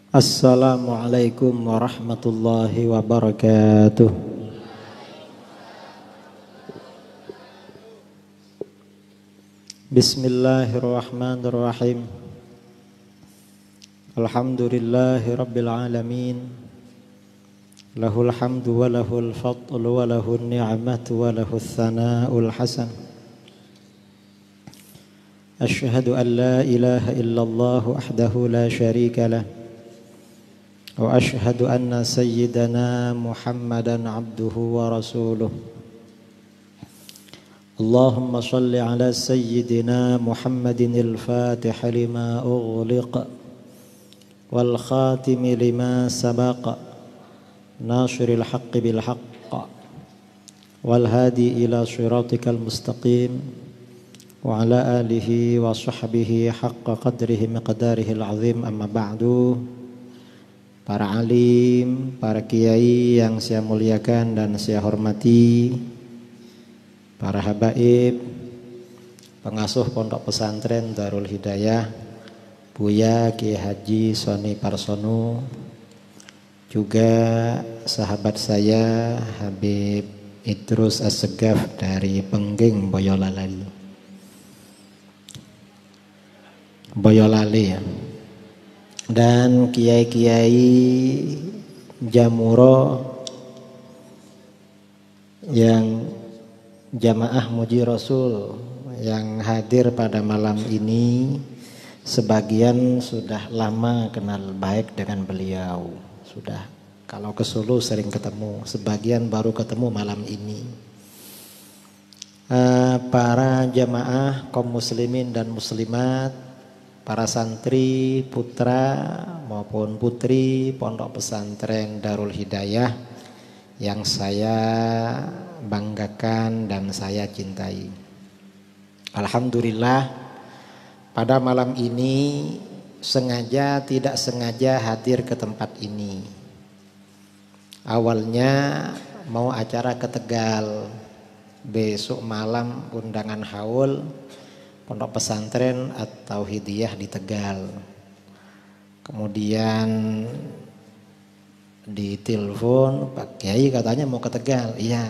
Assalamualaikum warahmatullahi wabarakatuh. Bismillahirrahmanirrahim. Alhamdulillahi rabbil alamin. Lahul hamdu wa lahul fadlu wa lahul ni'matu wa lahul thana'ul hasan. Asyhadu an la ilaha illallah wahdahu la syarika lah. Wa asyhadu anna sayyidana Muhammadan abduhu wa rasuluh. Allahumma salli ala sayyidina Muhammadin al-fatih lima ughliq wal khatim lima sabaq nasiril haqqi bil haqq wal hadi ila siratikal mustaqim wa ala alihi wa sahbihi haqqa qadrihi miqdarihi al-azim. Amma ba'du. Para alim, para kiai yang saya muliakan dan saya hormati, para habaib, pengasuh pondok pesantren Darul Hidayah, Buya Kiai Haji Soni Parsono, juga sahabat saya Habib Idrus Assegaf dari Pengging Boyolali ya. Dan kiai-kiai Jamuro yang jamaah Muji Rasul yang hadir pada malam ini, sebagian sudah lama kenal baik dengan beliau, sudah kalau ke Solo sering ketemu, sebagian baru ketemu malam ini. Para jamaah kaum muslimin dan muslimat, para santri, putra maupun putri pondok pesantren Darul Hidayah yang saya banggakan dan saya cintai. Alhamdulillah, pada malam ini sengaja tidak sengaja hadir ke tempat ini. Awalnya mau acara ke Tegal, besok malam undangan haul pondok pesantren atau Hidayah di Tegal. Kemudian ditelepon Pak Kiai katanya mau ke Tegal, iya.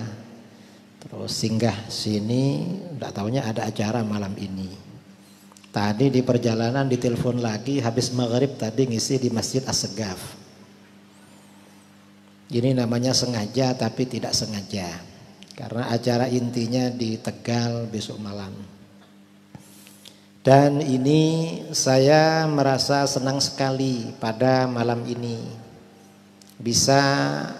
Terus singgah sini, enggak taunya ada acara malam ini. Tadi di perjalanan ditelepon lagi, habis maghrib tadi ngisi di Masjid Assegaf. Ini namanya sengaja tapi tidak sengaja, karena acara intinya di Tegal besok malam. Dan ini saya merasa senang sekali pada malam ini bisa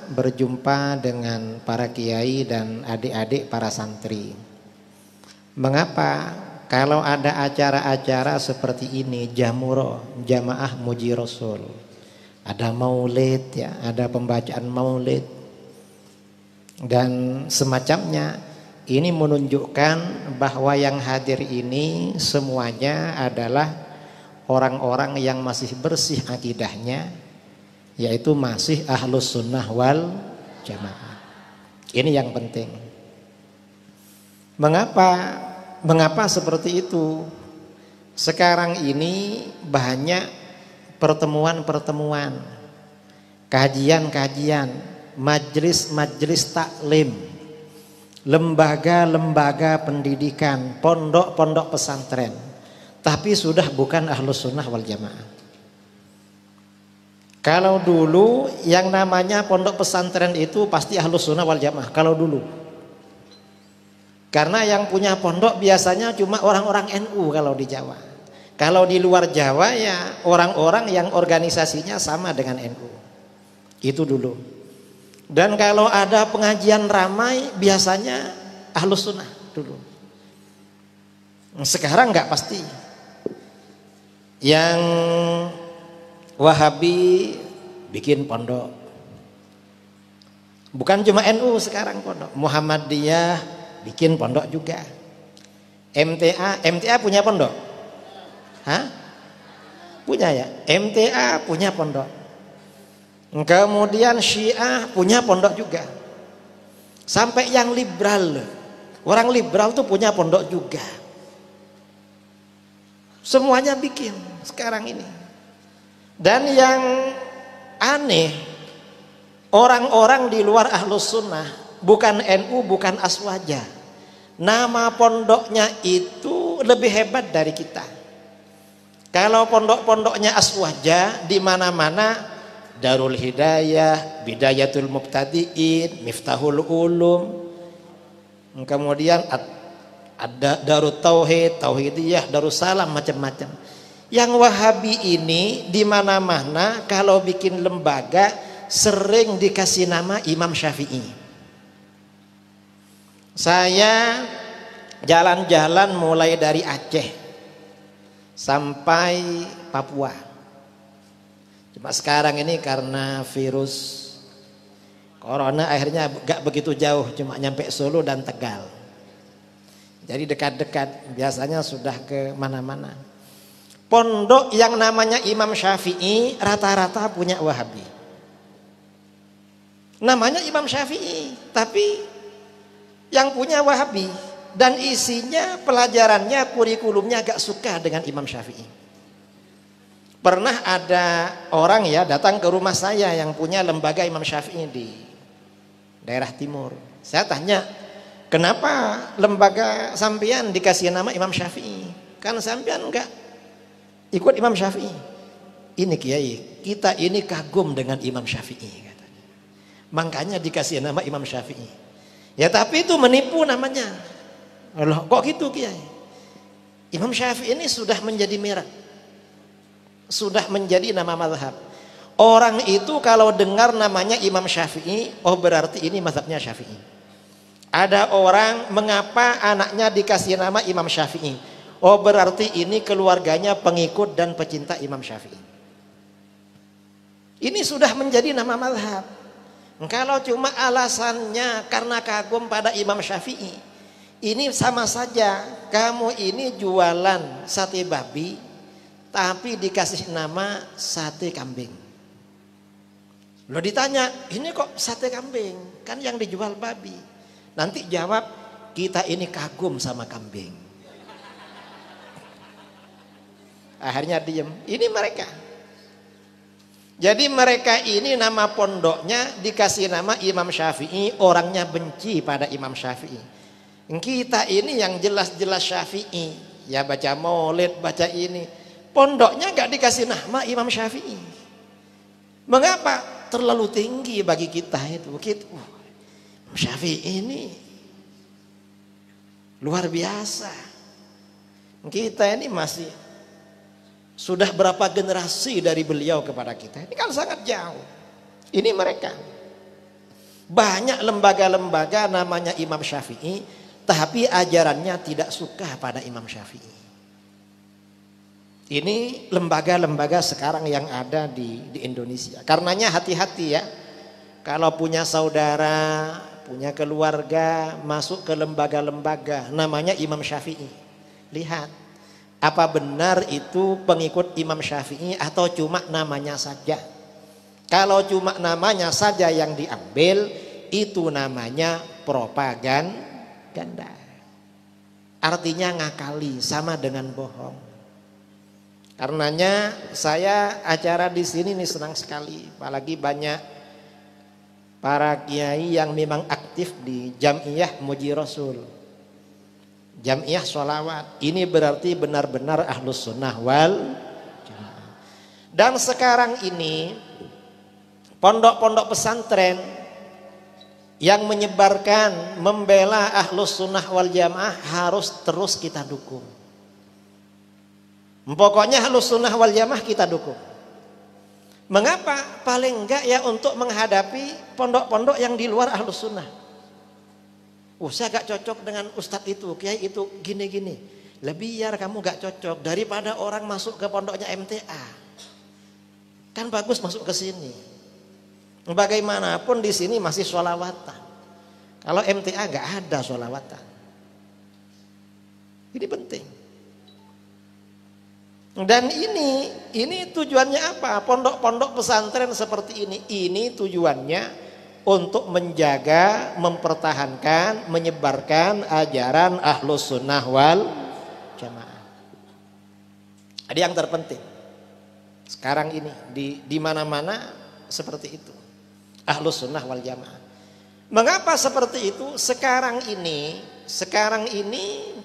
berjumpa dengan para kiai dan adik-adik para santri. Mengapa? Kalau ada acara-acara seperti ini, Jamuro, jamaah Muji Rasul, ada maulid ya, ada pembacaan maulid dan semacamnya. Ini menunjukkan bahwa yang hadir ini semuanya adalah orang-orang yang masih bersih akidahnya, yaitu masih ahlus sunnah wal jamaah. Ini yang penting. Mengapa seperti itu? Sekarang ini banyak pertemuan-pertemuan, kajian-kajian, majlis-majlis taklim, lembaga-lembaga pendidikan, pondok-pondok pesantren, tapi sudah bukan ahlus sunnah wal jamaah. Kalau dulu yang namanya pondok pesantren itu pasti ahlus sunnah wal jamaah, kalau dulu. Karena yang punya pondok biasanya cuma orang-orang NU kalau di Jawa. Kalau di luar Jawa ya orang-orang yang organisasinya sama dengan NU. Itu dulu. Dan kalau ada pengajian ramai biasanya ahlus sunnah dulu. Sekarang enggak pasti. Yang Wahabi bikin pondok. Bukan cuma NU sekarang pondok. Muhammadiyah bikin pondok juga. MTA punya pondok? Hah? Punya ya? MTA punya pondok. Kemudian Syiah punya pondok juga. Sampai yang liberal, orang liberal tuh punya pondok juga. Semuanya bikin sekarang ini. Dan yang Aneh, orang-orang di luar Ahlus Sunnah, bukan NU, bukan Aswaja, nama pondoknya itu lebih hebat dari kita. Kalau pondok-pondoknya Aswaja di mana-mana, Darul Hidayah, Bidayatul Mubtadi'in, Miftahul Ulum, kemudian ada Darut Tauhid, Tauhidiyah, Darussalam, macam-macam. Yang Wahabi ini di mana-mana kalau bikin lembaga sering dikasih nama Imam Syafi'i. Saya jalan-jalan mulai dari Aceh sampai Papua. Cuma sekarang ini karena virus corona akhirnya gak begitu jauh, cuma nyampe Solo dan Tegal. Jadi dekat-dekat, biasanya sudah ke mana-mana. Pondok yang namanya Imam Syafi'i rata-rata punya Wahabi. Namanya Imam Syafi'i, tapi yang punya Wahabi. Dan isinya, pelajarannya, kurikulumnya agak suka dengan Imam Syafi'i. Pernah ada orang ya datang ke rumah saya yang punya lembaga Imam Syafi'i di daerah timur. Saya tanya, kenapa lembaga sampean dikasih nama Imam Syafi'i? Kan sampean enggak ikut Imam Syafi'i. Ini Kiai, kita ini kagum dengan Imam Syafi'i katanya. Makanya dikasih nama Imam Syafi'i. Ya tapi itu menipu namanya. Loh, kok gitu Kiai? Imam Syafi'i ini sudah menjadi merek. Sudah menjadi nama mazhab. Orang itu kalau dengar namanya Imam Syafi'i, oh berarti ini mazhabnya Syafi'i. Ada orang, mengapa anaknya dikasih nama Imam Syafi'i? Oh berarti ini keluarganya pengikut dan pecinta Imam Syafi'i. Ini sudah menjadi nama mazhab. Kalau cuma alasannya karena kagum pada Imam Syafi'i, ini sama saja kamu ini jualan sate babi tapi dikasih nama sate kambing. Lo ditanya, ini kok sate kambing? Kan yang dijual babi. Nanti jawab, kita ini kagum sama kambing. Akhirnya diem. Ini mereka. Jadi mereka ini nama pondoknya dikasih nama Imam Syafi'i, orangnya benci pada Imam Syafi'i. Kita ini yang jelas-jelas Syafi'i, ya baca maulid, baca ini. Pondoknya gak dikasih nama Imam Syafi'i. Mengapa? Terlalu tinggi bagi kita itu. Imam Syafi'i ini luar biasa. Kita ini masih sudah berapa generasi dari beliau kepada kita. Ini kan sangat jauh. Ini mereka. Banyak lembaga-lembaga namanya Imam Syafi'i, tapi ajarannya tidak suka pada Imam Syafi'i. Ini lembaga-lembaga sekarang yang ada di Indonesia. Karenanya hati-hati ya. Kalau punya saudara, punya keluarga, masuk ke lembaga-lembaga namanya Imam Syafi'i. Lihat. Apa benar itu pengikut Imam Syafi'i atau cuma namanya saja? Kalau cuma namanya saja yang diambil, itu namanya propaganda. Artinya ngakali, sama dengan bohong. Karenanya saya acara di sini nih senang sekali, apalagi banyak para kiai yang memang aktif di Jam'iyah Muji Rasul. Jam'iyah sholawat. Ini berarti benar-benar Ahlus Sunnah wal Jamaah. Dan sekarang ini pondok-pondok pesantren yang menyebarkan, membela Ahlus Sunnah wal Jamaah harus terus kita dukung. Pokoknya Ahlus Sunnah wal Jamaah kita dukung. Mengapa? Paling enggak ya untuk menghadapi pondok-pondok yang di luar Ahlus Sunnah. Saya gak cocok dengan ustadz itu, kiai itu gini-gini. Lebih biar kamu gak cocok daripada orang masuk ke pondoknya MTA. Kan bagus masuk ke sini. Bagaimanapun di sini masih sholawatan. Kalau MTA gak ada sholawatan. Ini penting. Dan ini tujuannya apa? Pondok-pondok pesantren seperti ini tujuannya untuk menjaga, mempertahankan, menyebarkan ajaran Ahlus Sunnah wal Jamaah. Ada yang terpenting sekarang ini di mana-mana seperti itu. Ahlus sunnah wal jamaah. Mengapa seperti itu? Sekarang ini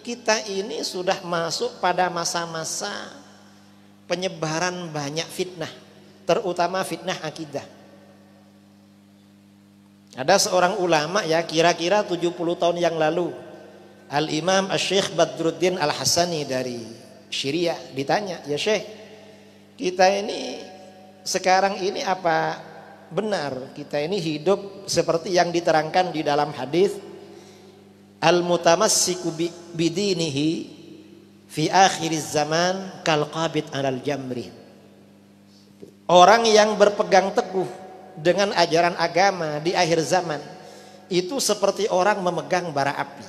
kita ini sudah masuk pada masa-masa penyebaran banyak fitnah, terutama fitnah akidah. Ada seorang ulama ya, kira-kira 70 tahun yang lalu, Al-Imam Asy-Syaikh Badruddin Al-Hasani dari Syria, ditanya, "Ya Syekh, kita ini sekarang ini apa benar kita ini hidup seperti yang diterangkan di dalam hadis al-mutamassiku bidinihi fi akhiriz zaman kal qabid 'alal jamri." Orang yang berpegang teguh dengan ajaran agama di akhir zaman itu seperti orang memegang bara api.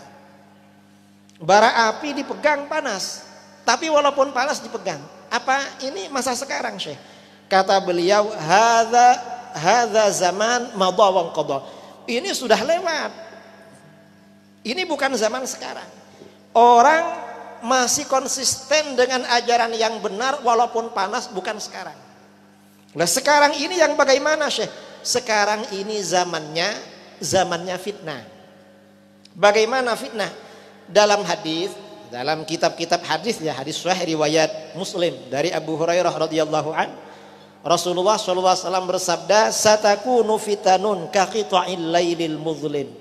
Bara api dipegang panas, tapi walaupun panas dipegang. Apa ini masa sekarang, Syekh? Kata beliau, hadza zaman madha wa qada. Ini sudah lewat. Ini bukan zaman sekarang. Orang masih konsisten dengan ajaran yang benar walaupun panas, bukan sekarang. Nah, sekarang ini yang bagaimana, Syekh? Sekarang ini zamannya fitnah. Bagaimana fitnah? Dalam hadis, dalam kitab-kitab hadis ya, hadis sahih riwayat Muslim dari Abu Hurairah radhiyallahu an, Rasulullah sallallahu alaihi wasallam bersabda, "Satakunu fitanun kaqita'il lailil muzlim."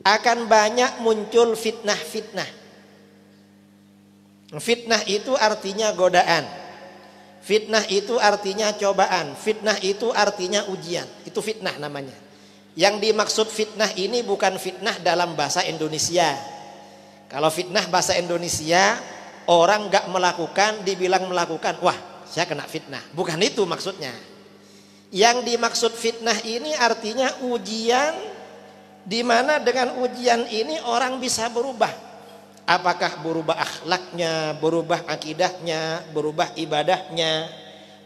Akan banyak muncul fitnah-fitnah. Fitnah itu artinya godaan. Fitnah itu artinya cobaan. Fitnah itu artinya ujian. Itu fitnah namanya. Yang dimaksud fitnah ini bukan fitnah dalam bahasa Indonesia. Kalau fitnah bahasa Indonesia, orang gak melakukan dibilang melakukan, wah saya kena fitnah. Bukan itu maksudnya. Yang dimaksud fitnah ini artinya ujian, di mana dengan ujian ini orang bisa berubah. Apakah berubah akhlaknya, berubah akidahnya, berubah ibadahnya,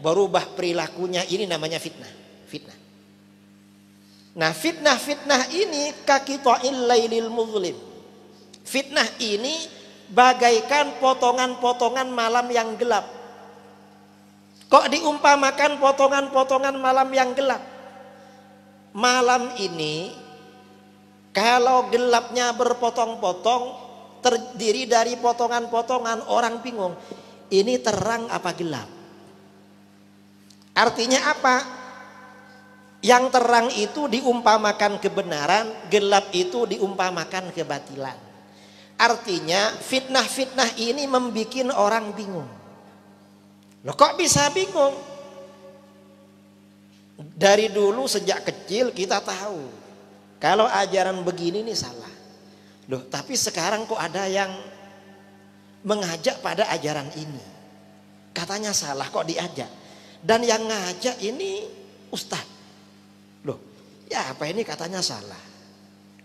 berubah perilakunya, ini namanya fitnah. Fitnah. Nah, fitnah-fitnah ini kaqita'il lailil muzlim. Fitnah ini bagaikan potongan-potongan malam yang gelap. Kok diumpamakan potongan-potongan malam yang gelap? Malam ini kalau gelapnya berpotong-potong, terdiri dari potongan-potongan, orang bingung. Ini terang apa gelap? Artinya apa? Yang terang itu diumpamakan kebenaran, gelap itu diumpamakan kebatilan. Artinya fitnah-fitnah ini membuat orang bingung. Loh, kok bisa bingung? Dari dulu sejak kecil kita tahu kalau ajaran begini nih salah. Loh, tapi sekarang kok ada yang mengajak pada ajaran ini. Katanya salah, kok diajak. Dan yang ngajak ini ustadz. Loh, ya apa ini katanya salah.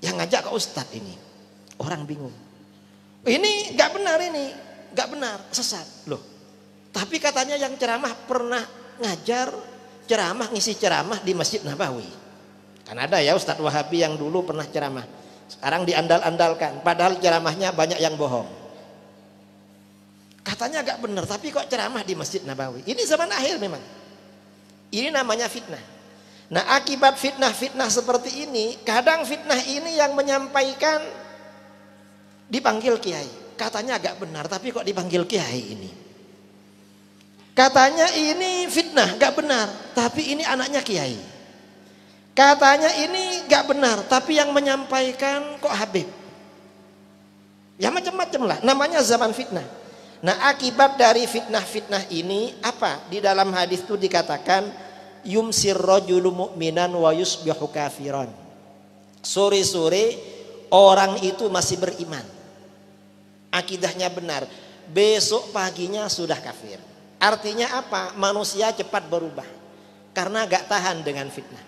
Yang ngajak ke ustadz ini. Orang bingung. Ini gak benar ini. Gak benar, sesat. Loh, tapi katanya yang ceramah pernah ngajar ceramah, ngisi ceramah di Masjid Nabawi. Kan ada ya Ustadz Wahabi yang dulu pernah ceramah. Sekarang diandal-andalkan, padahal ceramahnya banyak yang bohong. Katanya gak benar, tapi kok ceramah di Masjid Nabawi. Ini zaman akhir memang. Ini namanya fitnah. Nah, akibat fitnah-fitnah seperti ini, kadang fitnah ini yang menyampaikan dipanggil kiai. Katanya agak benar, tapi kok dipanggil kiai ini. Katanya ini fitnah, gak benar, tapi ini anaknya kiai. Katanya ini gak benar, tapi yang menyampaikan kok Habib. Ya macam-macam lah, namanya zaman fitnah. Nah, akibat dari fitnah-fitnah ini apa? Di dalam hadis itu dikatakan yumsir rajulu mu'minan wa yusbihu kafiran. Sore-sore orang itu masih beriman, akidahnya benar, besok paginya sudah kafir. Artinya apa? Manusia cepat berubah karena gak tahan dengan fitnah.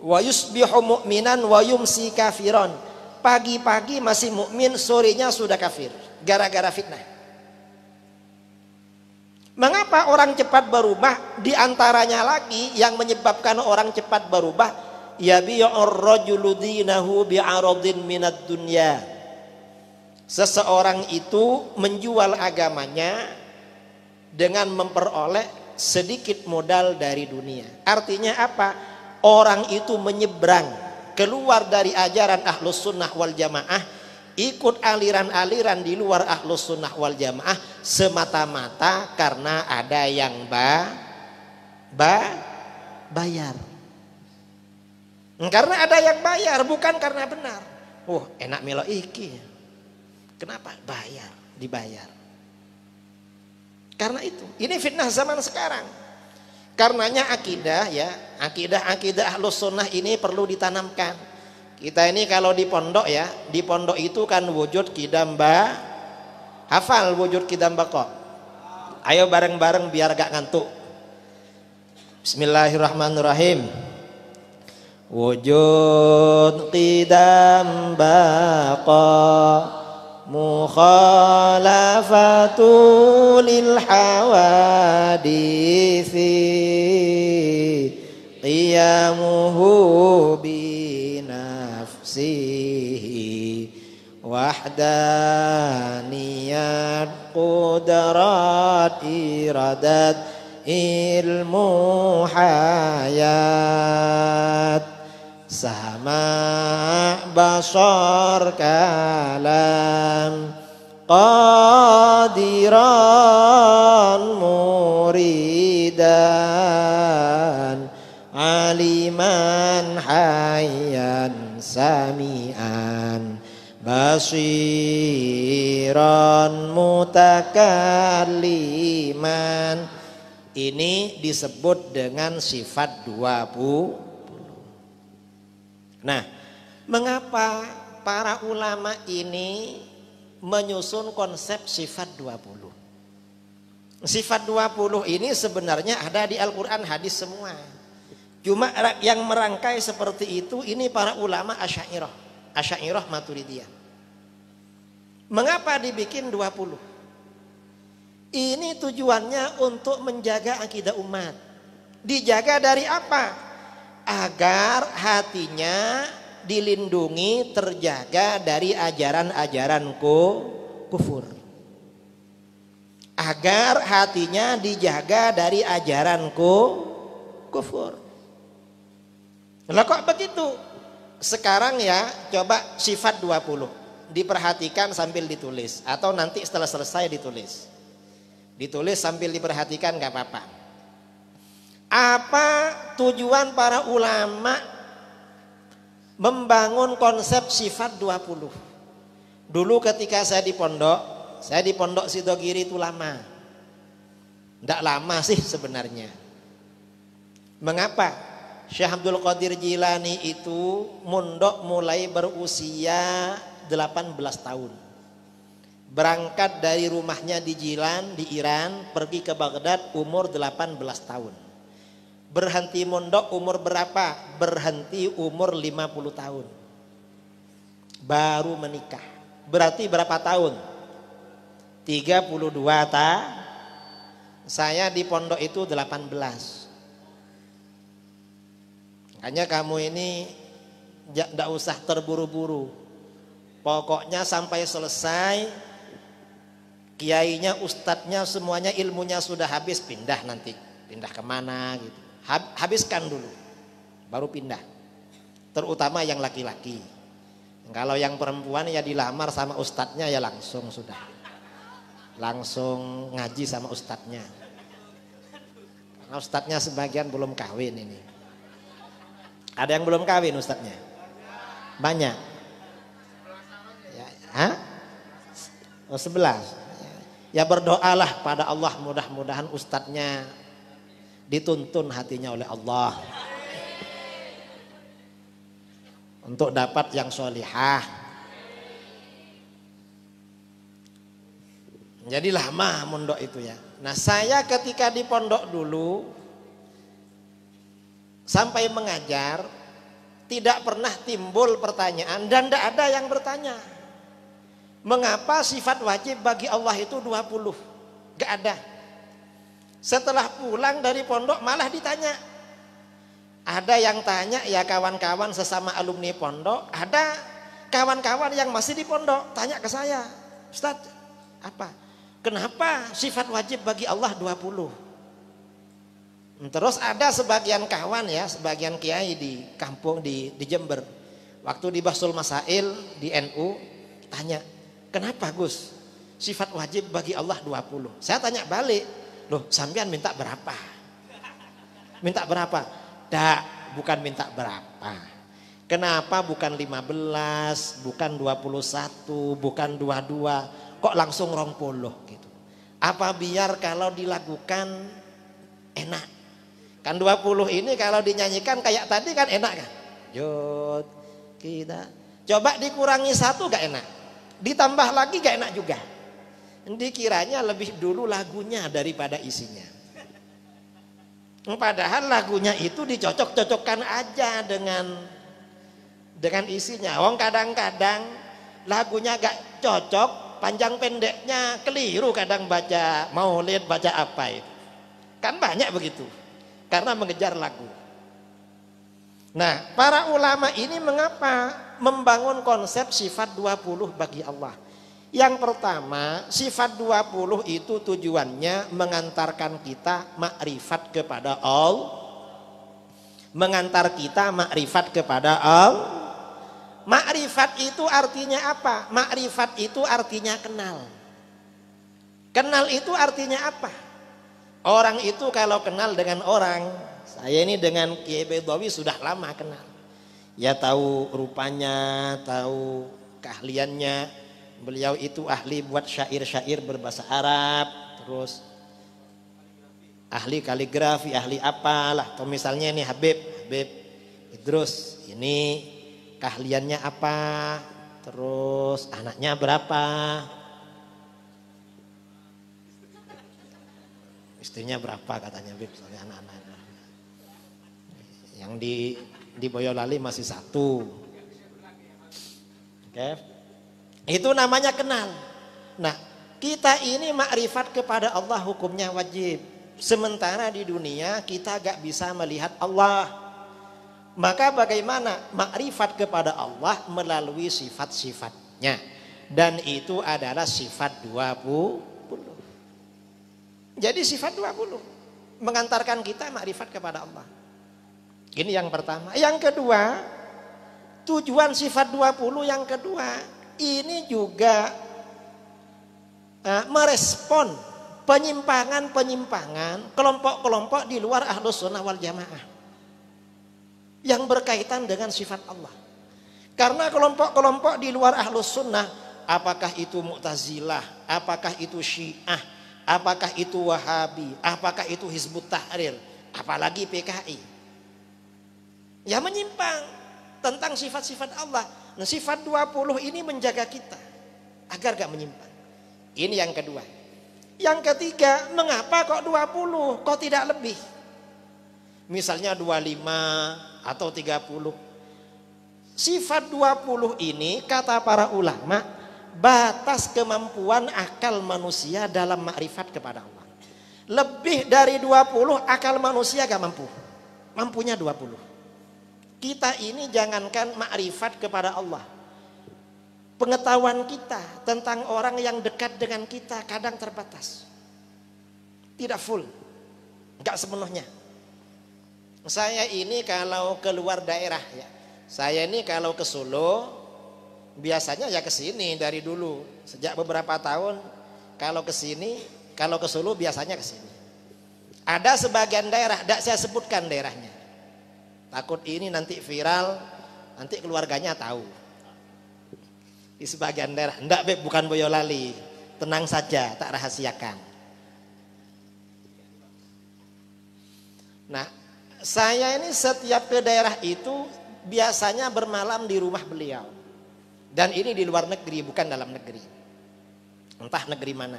Wa yusbihu mu'minan wa yumsi kafiran. Pagi-pagi masih mukmin, sorenya sudah kafir gara-gara fitnah. Mengapa orang cepat berubah? Di antaranya lagi yang menyebabkan orang cepat berubah, yabi'ur rajulu dinahu bi'aradin minad dunya. Seseorang itu menjual agamanya dengan memperoleh sedikit modal dari dunia. Artinya apa? Orang itu menyeberang keluar dari ajaran Ahlus Sunnah wal Jamaah, ikut aliran-aliran di luar Ahlus Sunnah wal Jamaah semata-mata karena ada yang bayar. Karena ada yang bayar, bukan karena benar. Enak melo iki. Kenapa? Dibayar. Karena itu, ini fitnah zaman sekarang. Karenanya akidah ya, akidah Ahlus Sunnah ini perlu ditanamkan. Kita ini kalau di pondok ya, di pondok itu kan wujud kidamba. Hafal wujud kidamba kok. Ayo bareng-bareng biar gak ngantuk. Bismillahirrahmanirrahim. Wujud qidam baqa mukhalafatu lil hawadisi qiyamuhu bi nafsihi wahdaniyat qudrat iradat ilmu hayat sama basar kalam qadiran muridan aliman hayyan sami'an basiran mutakalliman. Ini disebut dengan sifat 20. Nah, mengapa para ulama ini menyusun konsep sifat 20? Sifat 20 ini sebenarnya ada di Al-Quran, hadis semua. Cuma yang merangkai seperti itu ini para ulama Asy'ariyah Maturidiyah. Mengapa dibikin 20? Ini tujuannya untuk menjaga akidah umat. Dijaga dari apa? Agar hatinya dilindungi, terjaga dari ajaran-ajaran kufur. Agar hatinya dijaga dari ajaran kufur. Lah kok begitu? Sekarang ya coba sifat 20 diperhatikan sambil ditulis, atau nanti setelah selesai ditulis. Ditulis sambil diperhatikan gak apa-apa. Apa tujuan para ulama membangun konsep sifat 20? Dulu ketika saya di pondok Sidogiri itu lama. Tidak lama sih sebenarnya. Mengapa? Syekh Abdul Qadir Jilani itu mondok mulai berusia 18 tahun. Berangkat dari rumahnya di Jilan di Iran, pergi ke Baghdad umur 18 tahun. Berhenti mondok umur berapa? Berhenti umur 50 tahun. Baru menikah. Berarti berapa tahun? 32 tahun. Saya di pondok itu 18. Makanya kamu ini tidak usah terburu-buru. Pokoknya sampai selesai, kiainya, ustadznya, semuanya ilmunya sudah habis, pindah nanti. Pindah kemana gitu. Habiskan dulu, baru pindah. Terutama yang laki-laki. Kalau yang perempuan ya dilamar sama ustadznya ya langsung sudah. Langsung ngaji sama ustadznya. Karena ustadznya sebagian belum kawin ini. Ada yang belum kawin ustadznya? Banyak. Ya, 11. Ya berdoalah pada Allah, mudah-mudahan ustadznya dituntun hatinya oleh Allah untuk dapat yang sholihah. Jadi lama mondok itu ya. Nah, saya ketika di pondok dulu sampai mengajar tidak pernah timbul pertanyaan, dan tidak ada yang bertanya mengapa sifat wajib bagi Allah itu 20. Gak ada. Setelah pulang dari pondok malah ditanya. Ada yang tanya ya kawan-kawan sesama alumni pondok, ada kawan-kawan yang masih di pondok tanya ke saya, Ustadz, apa? Kenapa sifat wajib bagi Allah 20? Terus ada sebagian kawan ya, sebagian kiai di kampung di Jember. Waktu di Bahsul Masail di NU tanya, kenapa Gus sifat wajib bagi Allah 20? Saya tanya balik, loh sampean minta berapa? Minta berapa? Dak, bukan minta berapa. Kenapa bukan 15, bukan 21, bukan 22, kok langsung 20 gitu. Apa biar kalau dilakukan enak? Kan 20 ini kalau dinyanyikan kayak tadi kan enak kan? Yud, kita. Coba dikurangi 1 gak enak. Ditambah lagi gak enak juga. Dikiranya lebih dulu lagunya daripada isinya. Padahal lagunya itu dicocok-cocokkan aja dengan isinya. Wong kadang-kadang lagunya gak cocok, panjang pendeknya keliru, kadang baca maulid, baca apa itu. Kan banyak begitu. Karena mengejar lagu. Nah, para ulama ini mengapa membangun konsep sifat 20 bagi Allah? Yang pertama, sifat 20 itu tujuannya mengantarkan kita makrifat kepada Allah. Mengantar kita makrifat kepada Allah. Makrifat itu artinya apa? Makrifat itu artinya kenal. Kenal itu artinya apa? Orang itu kalau kenal dengan orang, saya ini dengan Kiai Bedawi sudah lama kenal. Ya tahu rupanya, tahu keahliannya. Beliau itu ahli buat syair-syair berbahasa Arab, terus ahli kaligrafi, ahli apalah. Atau misalnya ini Habib Idrus, ini keahliannya apa, terus anaknya berapa, istrinya berapa katanya Habib, soalnya anak-anak. Yang di Boyolali masih 1. Oke. Itu namanya kenal. Nah, kita ini makrifat kepada Allah hukumnya wajib. Sementara di dunia kita gak bisa melihat Allah. Maka bagaimana makrifat kepada Allah melalui sifat-sifatnya. Dan itu adalah sifat 20. Jadi sifat 20 mengantarkan kita makrifat kepada Allah. Ini yang pertama. Yang kedua, tujuan sifat 20 yang kedua, ini juga merespon penyimpangan-penyimpangan kelompok-kelompok di luar Ahlus Sunnah wal Jamaah yang berkaitan dengan sifat Allah. Karena kelompok-kelompok di luar Ahlus Sunnah, apakah itu Mu'tazilah, apakah itu Syiah, apakah itu Wahabi, apakah itu Hizbut Tahrir, apalagi PKI, ya menyimpang tentang sifat-sifat Allah. Nah, sifat 20 ini menjaga kita agar gak menyimpang. Ini yang kedua. Yang ketiga, mengapa kok 20? Kok tidak lebih? Misalnya 25 atau 30. Sifat 20 ini kata para ulama batas kemampuan akal manusia dalam makrifat kepada Allah. Lebih dari 20 akal manusia gak mampu. Mampunya 20. Kita ini jangankan makrifat kepada Allah, pengetahuan kita tentang orang yang dekat dengan kita kadang terbatas, tidak full, gak sepenuhnya. Saya ini kalau keluar daerah ya, saya ini kalau ke Solo biasanya ya ke sini dari dulu, sejak beberapa tahun kalau ke sini, kalau ke Solo biasanya ke sini. Ada sebagian daerah, tidak saya sebutkan daerahnya. Takut ini nanti viral, nanti keluarganya tahu. Di sebagian daerah, enggak Beb, bukan Boyolali. Tenang saja, tak rahasiakan. Nah, saya ini setiap ke daerah itu biasanya bermalam di rumah beliau. Dan ini di luar negeri, bukan dalam negeri. Entah negeri mana.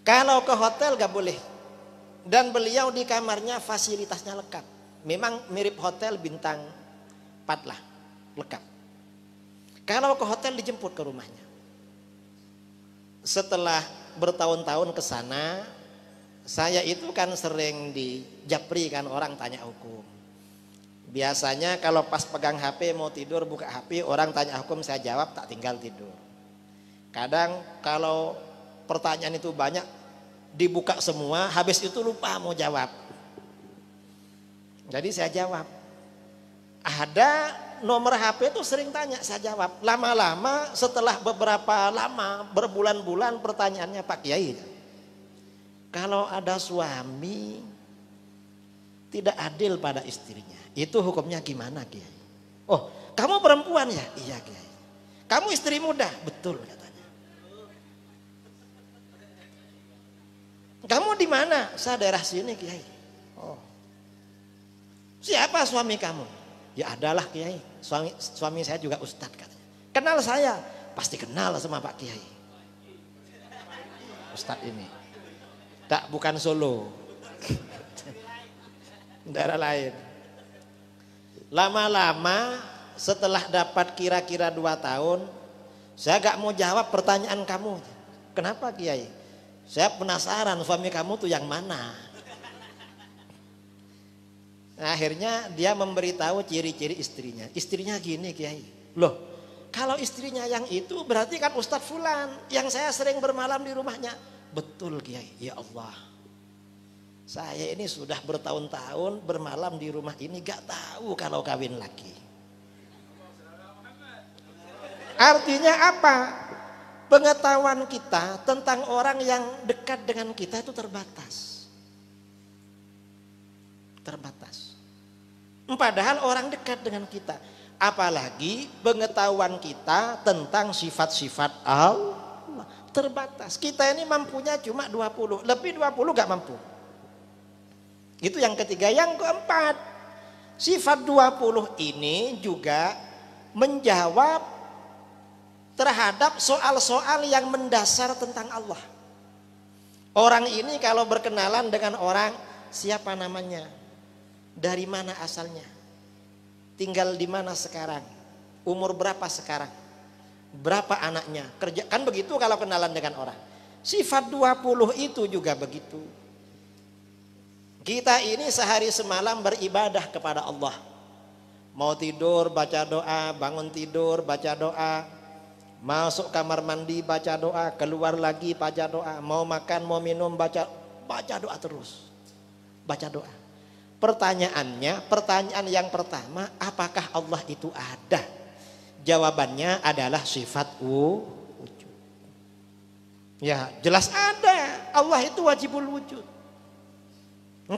Kalau ke hotel gak boleh. Dan beliau di kamarnya fasilitasnya lengkap. Memang mirip hotel bintang 4 lah, lengkap. Kalau ke hotel dijemput ke rumahnya. Setelah bertahun-tahun ke sana, saya itu kan sering dijapri kan orang tanya hukum. Biasanya kalau pas pegang HP mau tidur buka HP, orang tanya hukum saya jawab, tak tinggal tidur. Kadang kalau pertanyaan itu banyak dibuka semua, habis itu lupa mau jawab. Jadi saya jawab. Ada nomor HP itu sering tanya, saya jawab. Lama-lama setelah beberapa lama, berbulan-bulan pertanyaannya, Pak Kiai, kalau ada suami tidak adil pada istrinya, itu hukumnya gimana Kiai? Oh, kamu perempuan ya? Iya Kiai. Kamu istri muda? Betul katanya. Kamu di mana? Saya daerah sini Kiai. Oh. Siapa suami kamu? Ya adalah Kiai. Suami saya juga ustadz katanya. Kenal saya? Pasti kenal sama Pak Kiai. Ustadz ini. Tak, bukan Solo. Daerah lain. Lama-lama setelah dapat kira-kira 2 tahun, saya gak mau jawab pertanyaan kamu. Kenapa Kiai? Saya penasaran suami kamu tuh yang mana. Nah, akhirnya dia memberitahu ciri-ciri istrinya. Istrinya gini Kiai. Loh, kalau istrinya yang itu berarti kan Ustadz Fulan yang saya sering bermalam di rumahnya. Betul Kiai. Ya Allah, saya ini sudah bertahun-tahun bermalam di rumah ini gak tahu kalau kawin lagi. Artinya apa? Pengetahuan kita tentang orang yang dekat dengan kita itu terbatas. Terbatas. Padahal orang dekat dengan kita. Apalagi pengetahuan kita tentang sifat-sifat Allah terbatas. Kita ini mampunya cuma 20. Lebih 20 gak mampu. Itu yang ketiga. Yang keempat, sifat 20 ini juga menjawab terhadap soal-soal yang mendasar tentang Allah. Orang ini kalau berkenalan dengan orang, siapa namanya? Dari mana asalnya? Tinggal di mana sekarang? Umur berapa sekarang? Berapa anaknya? Kerja, kan begitu kalau kenalan dengan orang. Sifat 20 itu juga begitu. Kita ini sehari semalam beribadah kepada Allah. Mau tidur baca doa, bangun tidur baca doa, masuk kamar mandi baca doa, keluar lagi baca doa, mau makan mau minum baca doa terus. Baca doa. Pertanyaannya, pertanyaan yang pertama, apakah Allah itu ada? Jawabannya adalah sifat wujud. Ya, jelas ada. Allah itu wajibul wujud.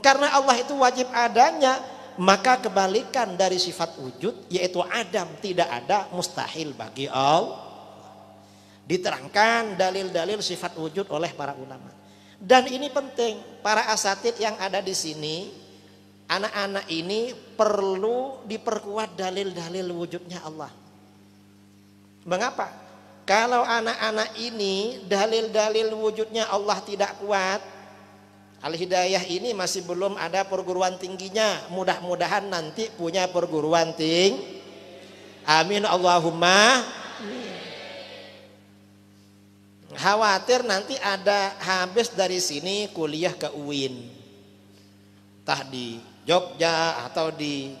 Karena Allah itu wajib adanya, maka kebalikan dari sifat wujud, yaitu adam, tidak ada, mustahil bagi Allah. Diterangkan dalil-dalil sifat wujud oleh para ulama. Dan ini penting, para asatid yang ada di sini, anak-anak ini perlu diperkuat dalil-dalil wujudnya Allah. Mengapa? Kalau anak-anak ini dalil-dalil wujudnya Allah tidak kuat, Al-Hidayah ini masih belum ada perguruan tingginya. Mudah-mudahan nanti punya perguruan tinggi. Amin Allahumma. Khawatir nanti ada habis dari sini kuliah ke UIN. Entah di Jogja atau di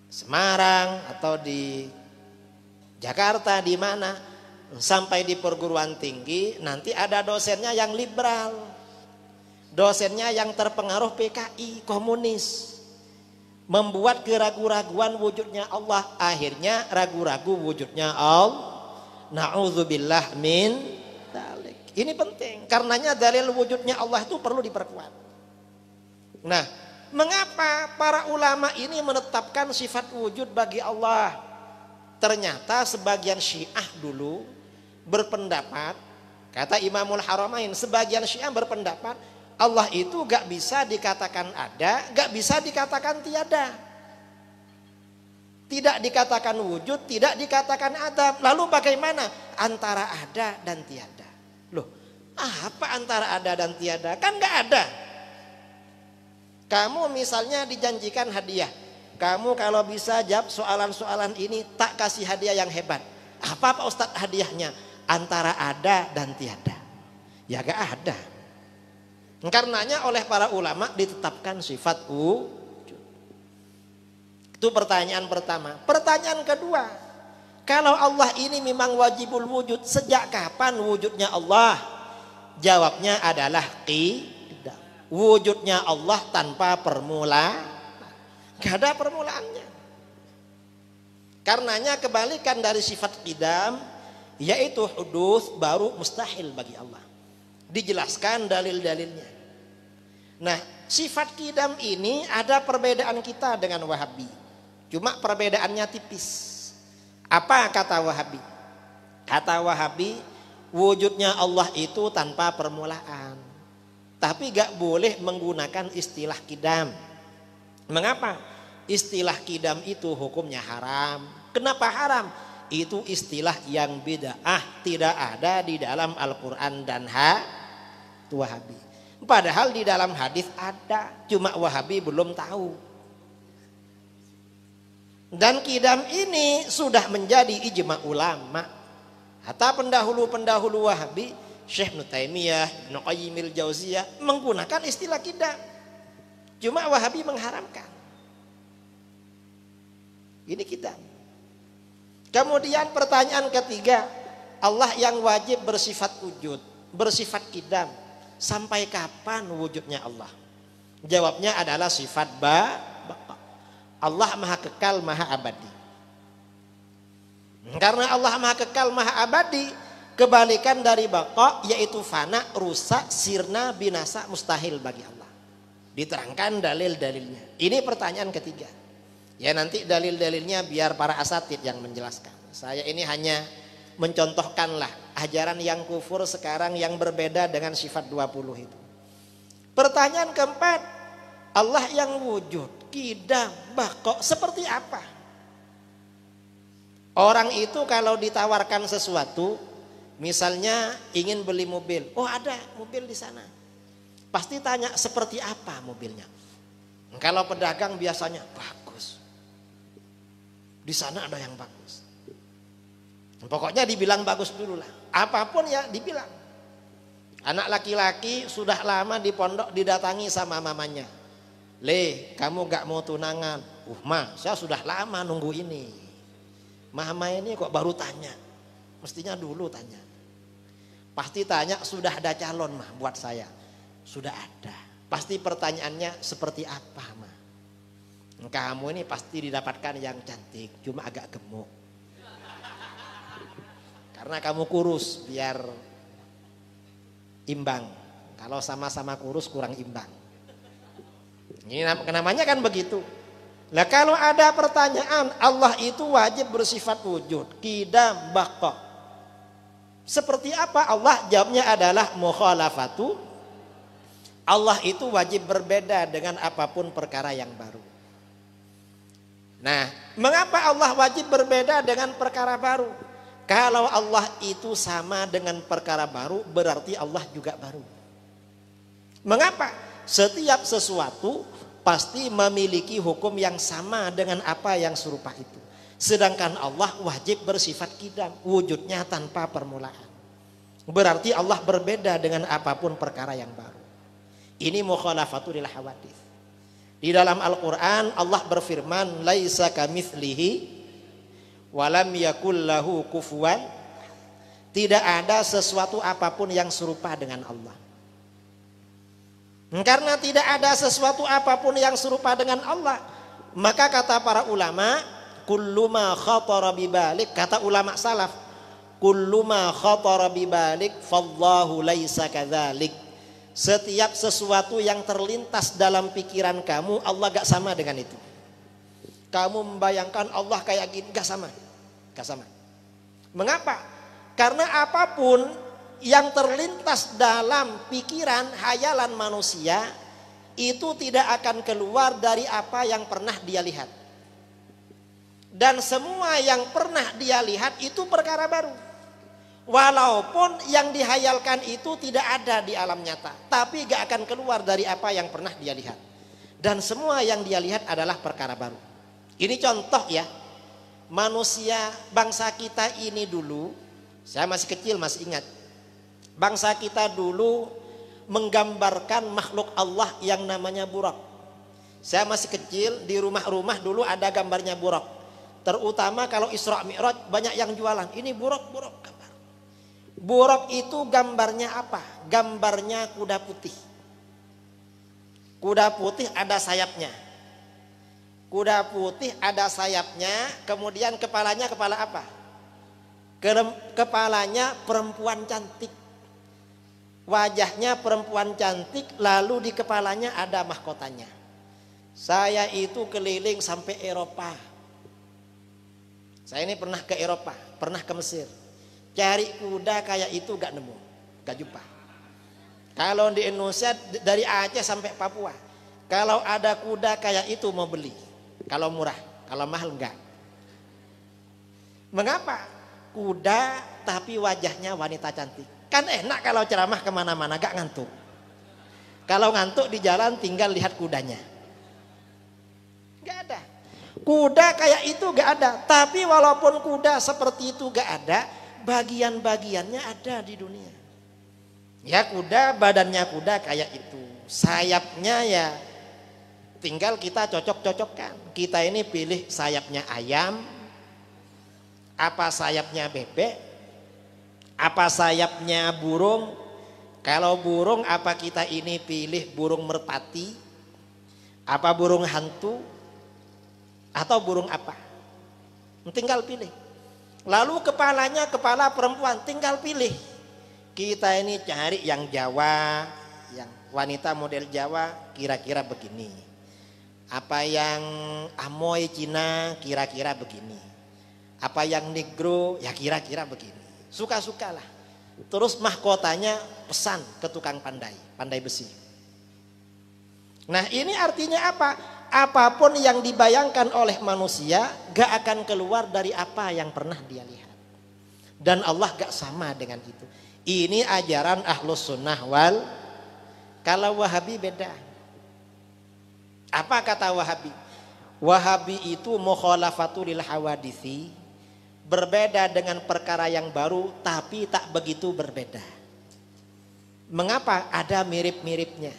Semarang atau di Jakarta, di mana, sampai di perguruan tinggi nanti ada dosennya yang liberal, dosennya yang terpengaruh PKI komunis, membuat keraguan-raguan wujudnya Allah, akhirnya ragu-ragu wujudnya Allah. Na'udzubillah min dzalik. Ini penting, karenanya dalil wujudnya Allah itu perlu diperkuat. Nah, mengapa para ulama ini menetapkan sifat wujud bagi Allah? Ternyata sebagian Syiah dulu berpendapat, kata Imamul Haramain, sebagian Syiah berpendapat Allah itu gak bisa dikatakan ada, gak bisa dikatakan tiada. Tidak dikatakan wujud, tidak dikatakan ada. Lalu bagaimana antara ada dan tiada? Loh, apa antara ada dan tiada? Kan gak ada. Kamu misalnya dijanjikan hadiah, kamu kalau bisa jawab soalan-soalan ini tak kasih hadiah yang hebat. Apa Pak Ustadz hadiahnya? Antara ada dan tiada. Ya gak ada. Karenanya oleh para ulama ditetapkan sifat wujud. Itu pertanyaan pertama. Pertanyaan kedua, kalau Allah ini memang wajibul wujud, sejak kapan wujudnya Allah? Jawabnya adalah tidak. wujudnya Allah tanpa permulaan. Gak ada permulaannya. Karenanya kebalikan dari sifat qidam, yaitu hudus, baru mustahil bagi Allah. Dijelaskan dalil-dalilnya. Nah, sifat qidam ini ada perbedaan kita dengan Wahabi. Cuma perbedaannya tipis. Apa kata Wahabi? Kata Wahabi, wujudnya Allah itu tanpa permulaan. Tapi gak boleh menggunakan istilah qidam. Mengapa? Istilah qidam itu hukumnya haram. Kenapa haram? Itu istilah yang bid'ah, tidak ada di dalam Al-Quran dan Wahabi. Padahal di dalam hadis ada, cuma Wahabi belum tahu. Dan qidam ini sudah menjadi ijma ulama. Hatta pendahulu-pendahulu Wahabi, Syekh Ibnu Taimiyah, Ibnu Qayyim al-Jauziyah menggunakan istilah qidam. Cuma Wahabi mengharamkan. Ini kita. Kemudian pertanyaan ketiga, Allah yang wajib bersifat wujud, bersifat qidam. Sampai kapan wujudnya Allah? Jawabnya adalah sifat baqa. Allah maha kekal, maha abadi. Karena Allah maha kekal, maha abadi, kebalikan dari baqa yaitu fana, rusak, sirna, binasa, mustahil bagi Allah. Diterangkan dalil-dalilnya. Ini pertanyaan ketiga. Ya nanti dalil-dalilnya biar para asatid yang menjelaskan. Saya ini hanya mencontohkanlah ajaran yang kufur sekarang yang berbeda dengan sifat 20 itu. Pertanyaan keempat, Allah yang wujud, qidam, baqa, seperti apa? Orang itu kalau ditawarkan sesuatu, misalnya ingin beli mobil, oh ada mobil di sana. Pasti tanya seperti apa mobilnya. Kalau pedagang biasanya bagus. Di sana ada yang bagus. Pokoknya dibilang bagus dulu lah. Apapun ya dibilang. Anak laki-laki sudah lama di pondok didatangi sama mamanya. Le, kamu gak mau tunangan? Ma, saya sudah lama nunggu ini. Mama ini kok baru tanya. Mestinya dulu tanya. Pasti tanya sudah ada calon mah buat saya. Sudah ada. Pasti pertanyaannya seperti apa mah? Kamu ini pasti didapatkan yang cantik, cuma agak gemuk. Karena kamu kurus, biar imbang. Kalau sama-sama kurus kurang imbang. Ini namanya kan begitu. Nah kalau ada pertanyaan, Allah itu wajib bersifat wujud, qidam, baqa. Seperti apa Allah? Jawabnya adalah mukhalafatu. Allah itu wajib berbeda dengan apapun perkara yang baru. Nah, mengapa Allah wajib berbeda dengan perkara baru? Kalau Allah itu sama dengan perkara baru, berarti Allah juga baru. Mengapa? Setiap sesuatu pasti memiliki hukum yang sama dengan apa yang serupa itu. Sedangkan Allah wajib bersifat qidam, wujudnya tanpa permulaan. Berarti Allah berbeda dengan apapun perkara yang baru. Ini mukhalafatul hawadits. Di dalam Al-Quran Allah berfirman, laisa kamitslihi walam yakul lahu kufuwan. Tidak ada sesuatu apapun yang serupa dengan Allah. Karena tidak ada sesuatu apapun yang serupa dengan Allah, maka kata para ulama, kullu ma khatara bibalik, kata ulama salaf, kullu ma khatara bibalik fallahu laisa kadzalik. Setiap sesuatu yang terlintas dalam pikiran kamu, Allah gak sama dengan itu. Kamu membayangkan Allah kayak gini, gak sama. Gak sama. Mengapa? Karena apapun yang terlintas dalam pikiran, hayalan manusia, itu tidak akan keluar dari apa yang pernah dia lihat. Dan semua yang pernah dia lihat itu perkara baru. Walaupun yang dihayalkan itu tidak ada di alam nyata, tapi gak akan keluar dari apa yang pernah dia lihat. Dan semua yang dia lihat adalah perkara baru. Ini contoh ya, manusia bangsa kita ini dulu, saya masih kecil masih ingat, bangsa kita dulu menggambarkan makhluk Allah yang namanya buraq. Saya masih kecil, di rumah-rumah dulu ada gambarnya buraq. Terutama kalau Isra Mi'raj banyak yang jualan, ini buraq gambar. Buraq itu gambarnya apa? Gambarnya kuda putih. Kuda putih ada sayapnya. Kuda putih ada sayapnya, kemudian kepalanya kepala apa? Kepalanya perempuan cantik. Wajahnya perempuan cantik, lalu di kepalanya ada mahkotanya. Saya itu keliling sampai Eropa. Saya ini pernah ke Eropa, pernah ke Mesir. Cari kuda kayak itu gak nemu, gak jumpa. Kalau di Indonesia dari Aceh sampai Papua, kalau ada kuda kayak itu mau beli. Kalau murah, kalau mahal enggak. Mengapa? Kuda tapi wajahnya wanita cantik. Kan enak kalau ceramah kemana-mana gak ngantuk. Kalau ngantuk di jalan tinggal lihat kudanya. Gak ada. Kuda kayak itu gak ada. Tapi walaupun kuda seperti itu gak ada, bagian-bagiannya ada di dunia. Ya kuda, badannya kuda kayak itu. Sayapnya ya tinggal kita cocok-cocokkan. Kita ini pilih sayapnya ayam, apa sayapnya bebek, apa sayapnya burung. Kalau burung apa kita ini pilih burung merpati, apa burung hantu, atau burung apa. Tinggal pilih. Lalu kepalanya kepala perempuan, tinggal pilih. Kita ini cari yang Jawa, yang wanita model Jawa kira-kira begini. Apa yang Amoy Cina kira-kira begini. Apa yang Negro ya kira-kira begini. Suka-sukalah. Terus mahkotanya pesan ke tukang pandai besi. Nah ini artinya apa? Apapun yang dibayangkan oleh manusia gak akan keluar dari apa yang pernah dia lihat. Dan Allah gak sama dengan itu. Ini ajaran Ahlus Sunnah wal. Kalau Wahabi beda. Apa kata Wahabi? Wahabi itu mukhalafatu lil hawadisi, berbeda dengan perkara yang baru tapi tak begitu berbeda. Mengapa? Ada mirip-miripnya.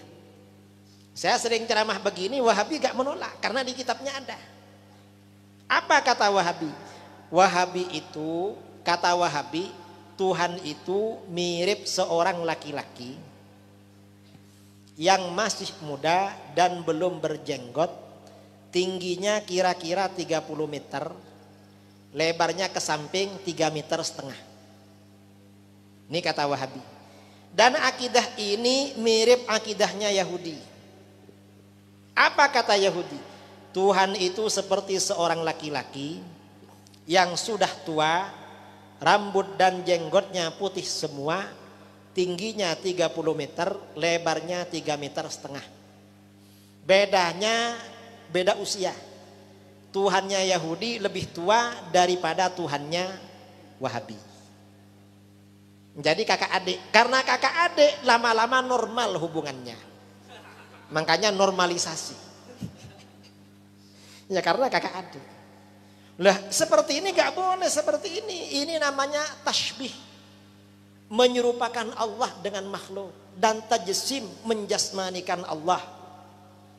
Saya sering ceramah begini, Wahabi gak menolak karena di kitabnya ada. Apa kata Wahabi? Wahabi itu, kata Wahabi, Tuhan itu mirip seorang laki-laki yang masih muda dan belum berjenggot, tingginya kira-kira 30 meter, lebarnya ke samping 3,5 meter. Ini kata Wahabi. Dan akidah ini mirip akidahnya Yahudi. Apa kata Yahudi? Tuhan itu seperti seorang laki-laki yang sudah tua, rambut dan jenggotnya putih semua, tingginya 30 meter, lebarnya 3,5 meter. Bedanya beda usia. Tuhannya Yahudi lebih tua daripada Tuhannya Wahabi. Jadi kakak adik. Karena kakak adik lama-lama normal hubungannya. Makanya normalisasi. Ya karena kakak adik. Lah seperti ini gak boleh seperti ini. Ini namanya tashbih. Menyerupakan Allah dengan makhluk. Dan tajsim menjasmanikan Allah.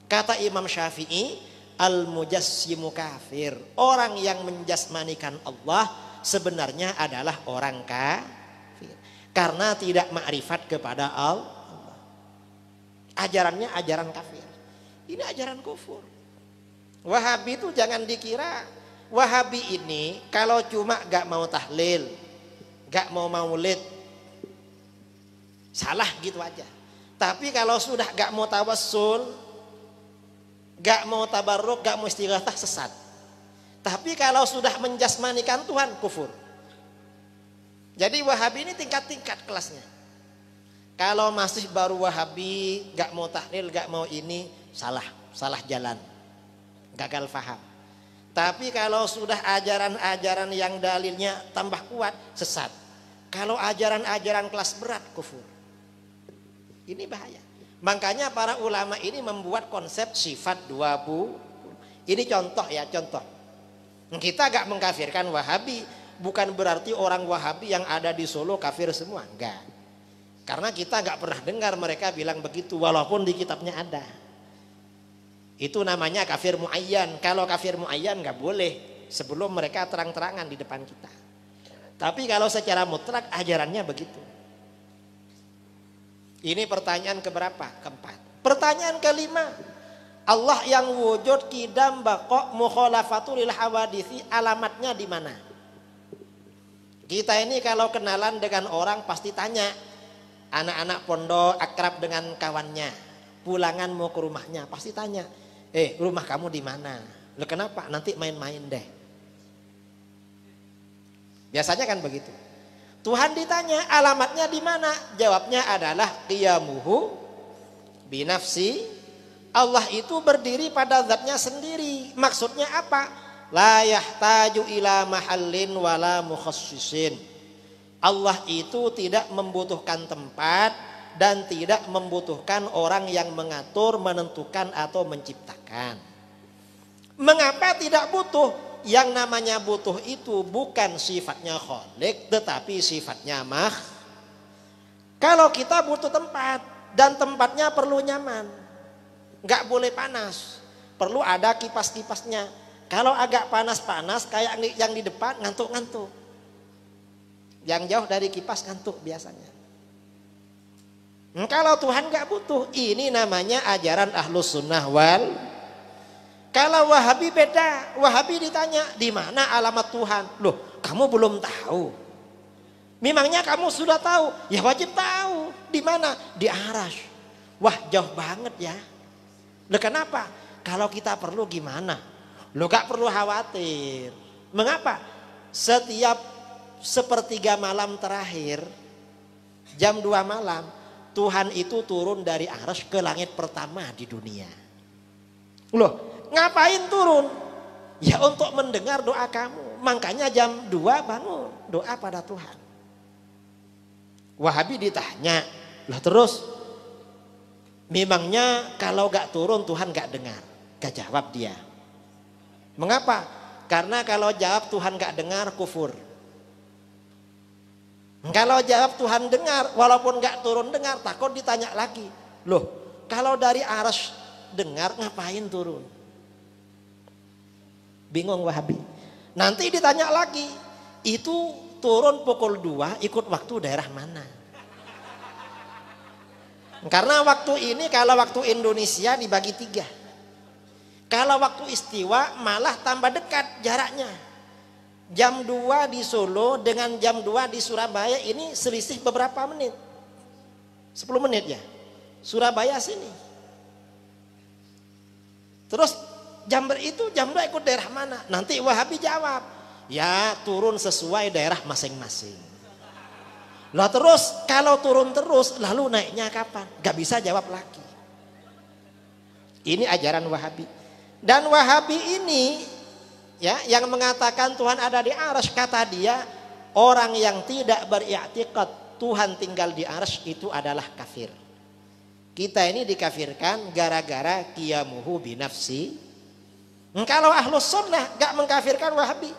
Kata Imam Syafi'i, al-mujassimu kafir. Orang yang menjasmanikan Allah sebenarnya adalah orang kafir. Karena tidak makrifat kepada Allah. Ajarannya ajaran kafir. Ini ajaran kufur. Wahabi itu jangan dikira. Wahabi ini kalau cuma gak mau tahlil, gak mau maulid, salah gitu aja. Tapi kalau sudah gak mau tawassul, gak mau tabarruk, gak mau istighatsah, sesat. Tapi kalau sudah menjasmanikan Tuhan, kufur. Jadi Wahabi ini tingkat-tingkat kelasnya. Kalau masih baru Wahabi, gak mau tahlil, gak mau ini, salah jalan, gagal faham. Tapi kalau sudah ajaran-ajaran yang dalilnya tambah kuat, sesat. Kalau ajaran-ajaran kelas berat, kufur. Ini bahaya. Makanya para ulama ini membuat konsep sifat 20. Ini contoh ya, contoh. Kita gak mengkafirkan Wahabi. Bukan berarti orang Wahabi yang ada di Solo kafir semua, enggak. Karena kita gak pernah dengar mereka bilang begitu, walaupun di kitabnya ada. Itu namanya kafir muayyan. Kalau kafir muayyan gak boleh sebelum mereka terang-terangan di depan kita. Tapi kalau secara mutlak ajarannya begitu. Ini pertanyaan keberapa? Keempat. Pertanyaan kelima, Allah yang wujud qidam baqa mukhalafatul lil hawaditsi, alamatnya di mana? Kita ini kalau kenalan dengan orang pasti tanya, anak-anak pondok akrab dengan kawannya, pulangan mau ke rumahnya pasti tanya, rumah kamu di mana? Loh kenapa? Nanti main-main deh. Biasanya kan begitu. Tuhan ditanya alamatnya di mana? Jawabnya adalah qiyamuhu binafsi. Allah itu berdiri pada zatnya sendiri. Maksudnya apa? La yahtaju ila mahallin wala mukhassisin. Allah itu tidak membutuhkan tempat dan tidak membutuhkan orang yang mengatur, menentukan atau menciptakan. Mengapa tidak butuh? Yang namanya butuh itu bukan sifatnya khalik, tetapi sifatnya Kalau kita butuh tempat dan tempatnya perlu nyaman, nggak boleh panas, perlu ada kipas-kipasnya. Kalau agak panas-panas kayak yang di depan ngantuk-ngantuk, yang jauh dari kipas ngantuk biasanya. Kalau Tuhan nggak butuh, ini namanya ajaran Ahlus Sunnah wal. Kalau Wahabi beda. Wahabi ditanya, di mana alamat Tuhan? Loh, kamu belum tahu. Memangnya kamu sudah tahu? Ya wajib tahu. Di mana? Di Arasy. Wah, jauh banget ya. Loh kenapa? Kalau kita perlu gimana? Loh gak perlu khawatir. Mengapa? Setiap sepertiga malam terakhir, jam 2 malam, Tuhan itu turun dari Arasy ke langit pertama di dunia. Loh, ngapain turun? Ya untuk mendengar doa kamu. Makanya jam 2 bangun, doa pada Tuhan. Wahabi ditanya, lah terus memangnya kalau gak turun Tuhan gak dengar? Gak jawab dia. Mengapa? Karena kalau jawab Tuhan gak dengar, kufur. Kalau jawab Tuhan dengar, walaupun gak turun dengar, takut ditanya lagi. Loh, kalau dari Arasy dengar ngapain turun? Bingung Wahabi. Nanti ditanya lagi, itu turun pukul 2 ikut waktu daerah mana? Karena waktu ini kalau waktu Indonesia dibagi 3. Kalau waktu istiwa malah tambah dekat jaraknya. Jam 2 di Solo dengan jam 2 di Surabaya ini selisih beberapa menit. 10 menit ya. Surabaya sini. Terus jam itu jam 2 ikut daerah mana? Nanti Wahabi jawab, ya turun sesuai daerah masing-masing. Lah terus kalau turun terus lalu naiknya kapan? Gak bisa jawab lagi. Ini ajaran Wahabi. Dan Wahabi ini ya yang mengatakan Tuhan ada di Arasy, kata dia orang yang tidak beriktikad Tuhan tinggal di Arasy itu adalah kafir. Kita ini dikafirkan gara-gara qiyamuhu binafsi. Kalau Ahlus Sunnah gak mengkafirkan Wahabi.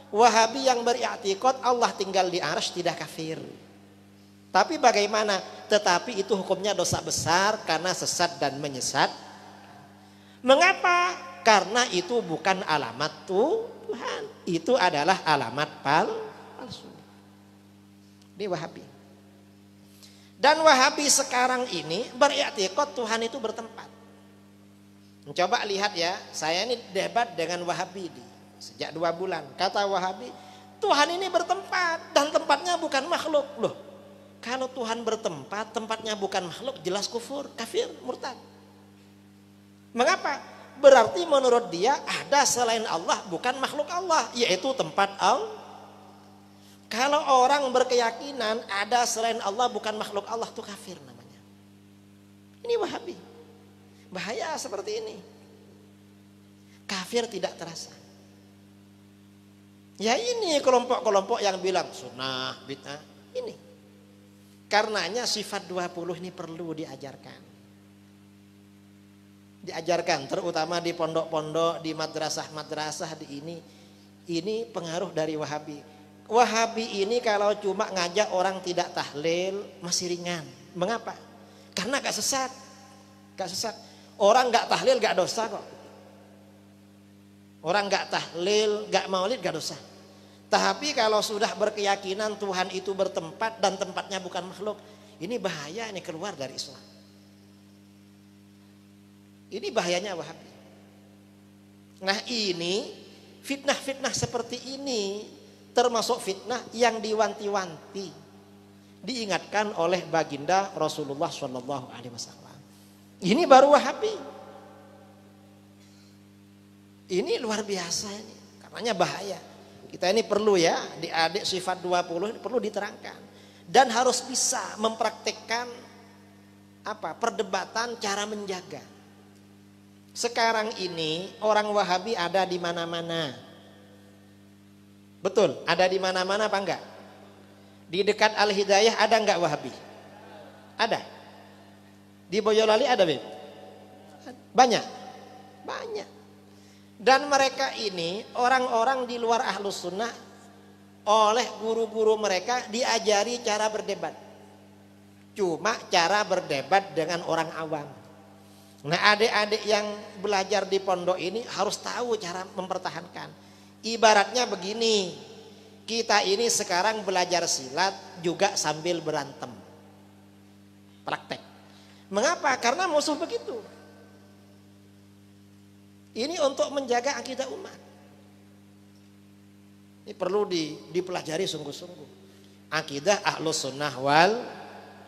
Wahabi yang beriktikad Allah tinggal di Arasy tidak kafir. Tapi bagaimana? Tetapi itu hukumnya dosa besar karena sesat dan menyesat. Mengapa? Karena itu bukan alamat Tuhan. Itu adalah alamat palsu. Ini Wahabi. Dan Wahabi sekarang ini beriktikad Tuhan itu bertempat. Coba lihat ya, saya ini debat dengan Wahabi sejak 2 bulan. Kata Wahabi, Tuhan ini bertempat dan tempatnya bukan makhluk. Loh, kalau Tuhan bertempat, tempatnya bukan makhluk, jelas kufur, kafir, murtad. Mengapa? Berarti menurut dia ada selain Allah bukan makhluk Allah, yaitu tempat Allah. Kalau orang berkeyakinan ada selain Allah bukan makhluk Allah, itu kafir namanya. Ini Wahabi. Bahaya seperti ini. Kafir tidak terasa. Ya ini kelompok-kelompok yang bilang sunnah, bid'ah. Ini. Karenanya sifat 20 ini perlu diajarkan. Diajarkan terutama di pondok-pondok, di madrasah-madrasah di ini pengaruh dari Wahabi. Wahabi ini kalau cuma ngajak orang tidak tahlil masih ringan. Mengapa? Karena gak sesat. Gak sesat. Orang gak tahlil gak dosa kok. Orang gak tahlil, gak maulid gak dosa. Tapi kalau sudah berkeyakinan Tuhan itu bertempat dan tempatnya bukan makhluk, ini bahaya, ini keluar dari Islam. Ini bahayanya Wahabi. Nah ini fitnah-fitnah seperti ini termasuk fitnah yang diwanti-wanti, diingatkan oleh baginda Rasulullah SAW. Ini baru Wahabi. Ini luar biasa ini, karenanya bahaya. Kita ini perlu ya, di adik sifat 20 ini perlu diterangkan dan harus bisa mempraktekkan perdebatan cara menjaga. Sekarang ini orang Wahabi ada di mana-mana. Betul, ada di mana-mana apa enggak? Di dekat Al-Hidayah ada enggak Wahabi? Ada. Di Boyolali ada, Beb? Banyak. Banyak. Dan mereka ini orang-orang di luar Ahlus Sunnah oleh guru-guru mereka diajari cara berdebat. Cuma cara berdebat dengan orang awam. Nah adik-adik yang belajar di pondok ini harus tahu cara mempertahankan. Ibaratnya begini, kita ini sekarang belajar silat juga sambil berantem. Praktek. Mengapa? Karena musuh begitu. Ini untuk menjaga akidah umat. Ini perlu dipelajari sungguh-sungguh. Akidah Ahlus Sunnah wal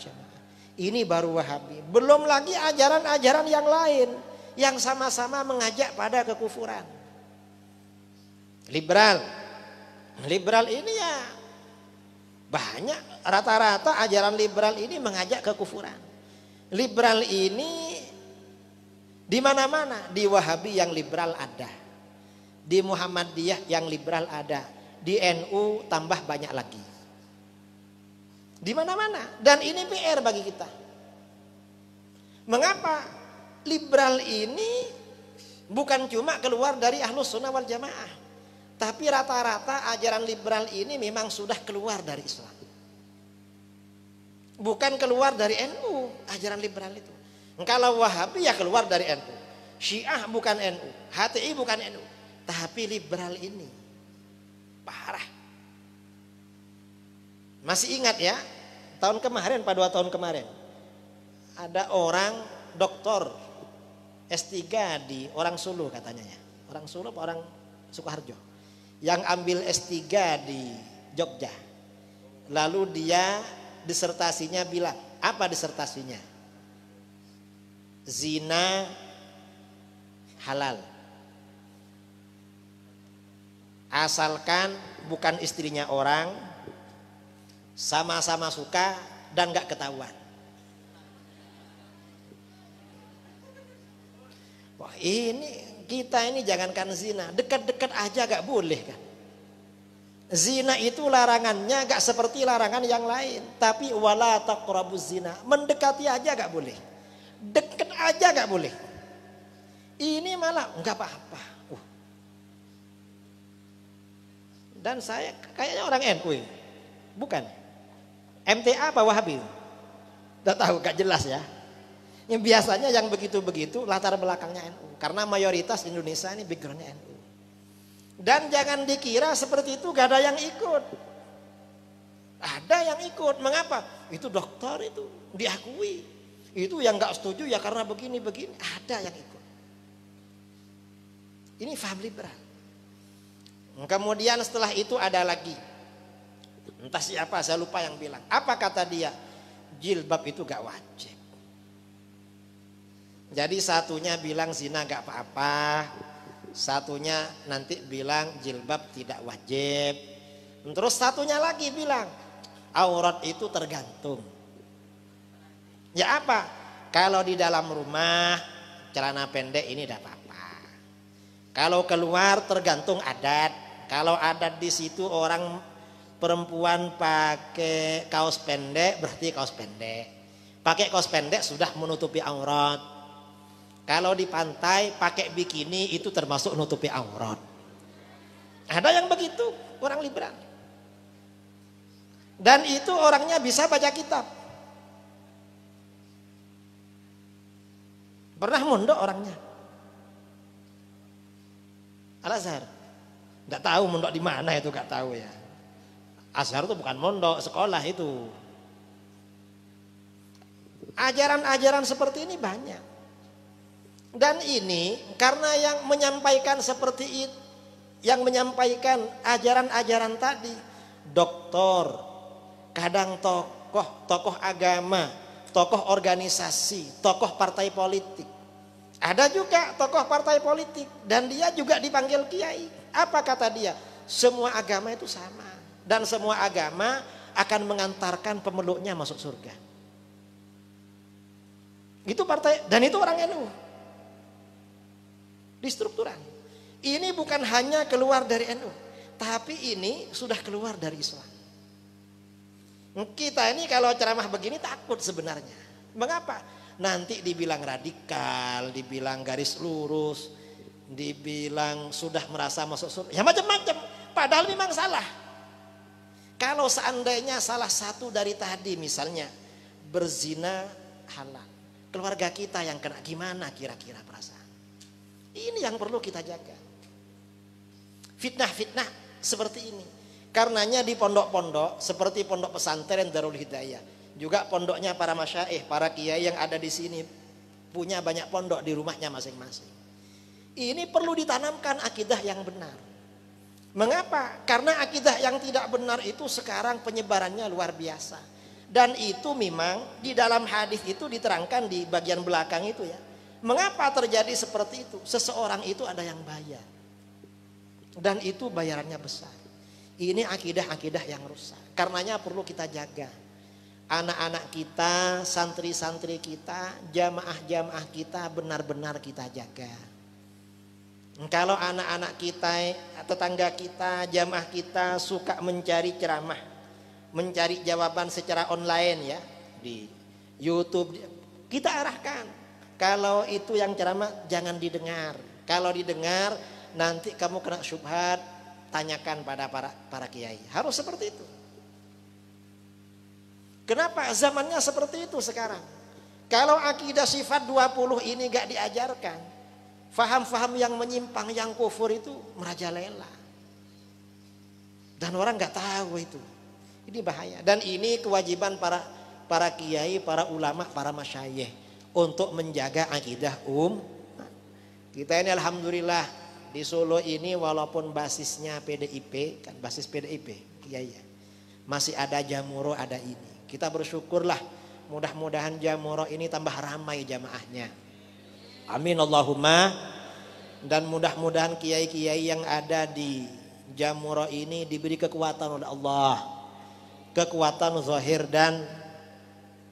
Jamaah. Ini baru Wahabi. Belum lagi ajaran-ajaran yang lain yang sama-sama mengajak pada kekufuran. Liberal. Liberal ini ya banyak, rata-rata ajaran liberal ini mengajak kekufuran. Liberal ini di mana-mana, di Wahabi yang liberal ada. Di Muhammadiyah yang liberal ada. Di NU tambah banyak lagi. Di mana-mana, dan ini PR bagi kita. Mengapa liberal ini bukan cuma keluar dari Ahlus Sunnah wal Jamaah, tapi rata-rata ajaran liberal ini memang sudah keluar dari Islam. Bukan keluar dari NU, ajaran liberal itu. Kalau Wahabi ya keluar dari NU, Syiah bukan NU, HTI bukan NU, tapi liberal ini parah. Masih ingat ya, tahun kemarin, pada 2 tahun kemarin, ada orang doktor S3 di orang Sulu katanya ya. Orang Sulu apa orang Sukoharjo. Yang ambil S3 di Jogja. Lalu dia disertasinya bilang, apa disertasinya? Zina halal. Asalkan bukan istrinya orang, sama-sama suka dan gak ketahuan. Wah ini kita ini jangankan zina, dekat-dekat aja gak boleh kan. Zina itu larangannya gak seperti larangan yang lain. Tapi wala taqrabuz zina, mendekati aja gak boleh, deket aja gak boleh. Ini malah gak apa-apa. Dan saya kayaknya orang NU, bukan? MTA apa Wahabi? Tidak tahu, gak jelas ya. Yang biasanya yang begitu-begitu latar belakangnya NU. Karena mayoritas Indonesia ini backgroundnya NU. Dan jangan dikira seperti itu gak ada yang ikut. Ada yang ikut. Mengapa? Itu dokter itu diakui. Itu yang gak setuju ya karena begini-begini. Ada yang ikut. Ini faham liberal. Kemudian setelah itu ada lagi. Entah siapa, saya lupa yang bilang. Apa kata dia? Jilbab itu gak wajib. Jadi satunya bilang zina gak apa-apa, satunya nanti bilang jilbab tidak wajib. Terus satunya lagi bilang aurat itu tergantung. Ya apa? Kalau di dalam rumah celana pendek ini tidak apa-apa. Kalau keluar tergantung adat. Kalau adat di situ orang perempuan pakai kaos pendek berarti kaos pendek. Pakai kaos pendek sudah menutupi aurat. Kalau di pantai pakai bikini itu termasuk menutupi aurat. Ada yang begitu, orang liberal. Dan itu orangnya bisa baca kitab. Pernah mondok orangnya. Al-Azhar. Enggak tahu mondok di mana itu, enggak tahu ya. Azhar itu bukan mondok, sekolah itu. Ajaran-ajaran seperti ini banyak. Dan ini karena yang menyampaikan seperti itu, yang menyampaikan ajaran-ajaran tadi, doktor, kadang tokoh agama, tokoh organisasi, tokoh partai politik. Ada juga tokoh partai politik dan dia juga dipanggil kiai. Apa kata dia? Semua agama itu sama dan semua agama akan mengantarkan pemeluknya masuk surga. Itu partai dan itu orang NU. Di strukturan. Ini bukan hanya keluar dari NU, tapi ini sudah keluar dari Islam. Kita ini kalau ceramah begini takut sebenarnya. Mengapa? Nanti dibilang radikal, dibilang garis lurus, dibilang sudah merasa masuk surga, ya macam-macam. Padahal memang salah. Kalau seandainya salah satu dari tadi misalnya berzina halal, keluarga kita yang kena, gimana kira-kira perasaan? Ini yang perlu kita jaga. Fitnah-fitnah seperti ini. Karenanya di pondok-pondok seperti pondok pesantren Darul Hidayah, juga pondoknya para masyaikh, para kiai yang ada di sini punya banyak pondok di rumahnya masing-masing. Ini perlu ditanamkan akidah yang benar. Mengapa? Karena akidah yang tidak benar itu sekarang penyebarannya luar biasa. Dan itu memang di dalam hadis itu diterangkan di bagian belakang itu ya. Mengapa terjadi seperti itu? Seseorang itu ada yang bayar. Dan itu bayarannya besar. Ini akidah-akidah yang rusak. Karenanya perlu kita jaga. Anak-anak kita, santri-santri kita, jamaah-jamaah kita benar-benar kita jaga. Kalau anak-anak kita, tetangga kita, jamaah kita suka mencari ceramah, mencari jawaban secara online ya, di YouTube, kita arahkan. Kalau itu yang ceramah jangan didengar. Kalau didengar nanti kamu kena syubhat, tanyakan pada para kiai. Harus seperti itu. Kenapa zamannya seperti itu sekarang? Kalau akidah sifat 20 ini gak diajarkan, faham-faham yang menyimpang, yang kufur itu merajalela. Dan orang gak tahu itu. Ini bahaya. Dan ini kewajiban para kiai, para ulama, para masyayikh untuk menjaga akidah Kita ini alhamdulillah di Solo ini walaupun basisnya PDIP, kan basis PDIP, iya, masih ada Jamuro, ada ini. Kita bersyukurlah, mudah-mudahan Jamuro ini tambah ramai jamaahnya. Amin Allahumma. Dan mudah-mudahan kiai-kiai yang ada di Jamuro ini diberi kekuatan oleh Allah, kekuatan zahir dan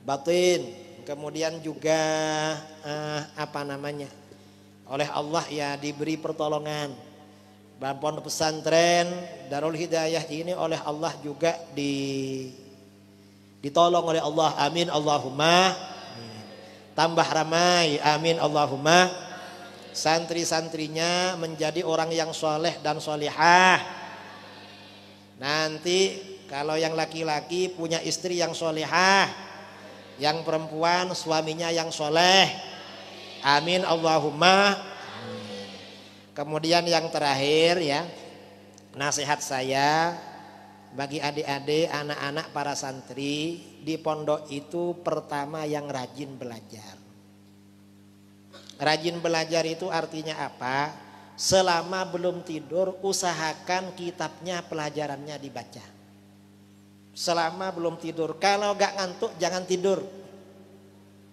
batin. Kemudian juga oleh Allah ya diberi pertolongan. Pondok pesantren Darul Hidayah ini oleh Allah juga ditolong oleh Allah. Amin Allahumma. Tambah ramai. Amin Allahumma. Santri-santrinya menjadi orang yang soleh dan solihah. Nanti kalau yang laki-laki punya istri yang solihah, yang perempuan suaminya yang soleh. Amin Allahumma. Kemudian yang terakhir ya, nasihat saya bagi adik-adik, anak-anak para santri di pondok itu, pertama yang rajin belajar. Rajin belajar itu artinya apa? Selama belum tidur usahakan kitabnya, pelajarannya dibaca. Selama belum tidur, kalau gak ngantuk jangan tidur,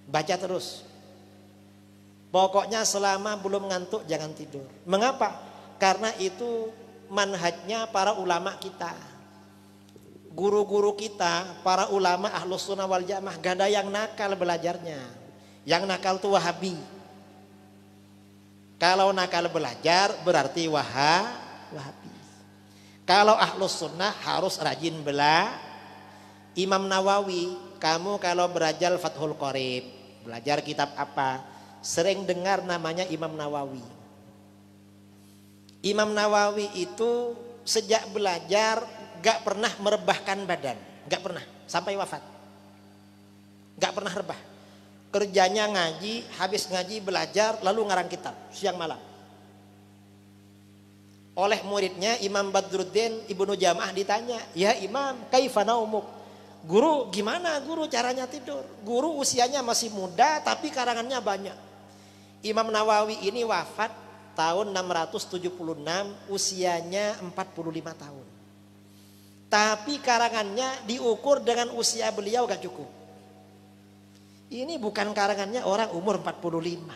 baca terus. Pokoknya selama belum ngantuk jangan tidur. Mengapa? Karena itu manhajnya para ulama kita, guru-guru kita, para ulama Ahlus Sunnah wal Jamaah. Gak ada yang nakal belajarnya. Yang nakal itu Wahabi. Kalau nakal belajar berarti Wahabi. Kalau Ahlus Sunnah harus rajin belajar. Imam Nawawi, kamu kalau belajar Fathul Qorib, belajar kitab apa? Sering dengar namanya Imam Nawawi. Imam Nawawi itu sejak belajar gak pernah merebahkan badan, gak pernah sampai wafat, gak pernah rebah. Kerjanya ngaji, habis ngaji belajar, lalu ngarang kitab siang malam. Oleh muridnya Imam Badruddin Ibnu Jamaah ditanya, ya Imam, kaifa naumuk? Guru, gimana guru caranya tidur? Guru usianya masih muda tapi karangannya banyak. Imam Nawawi ini wafat tahun 676, usianya 45 tahun. Tapi karangannya diukur dengan usia beliau gak cukup. Ini bukan karangannya orang umur 45.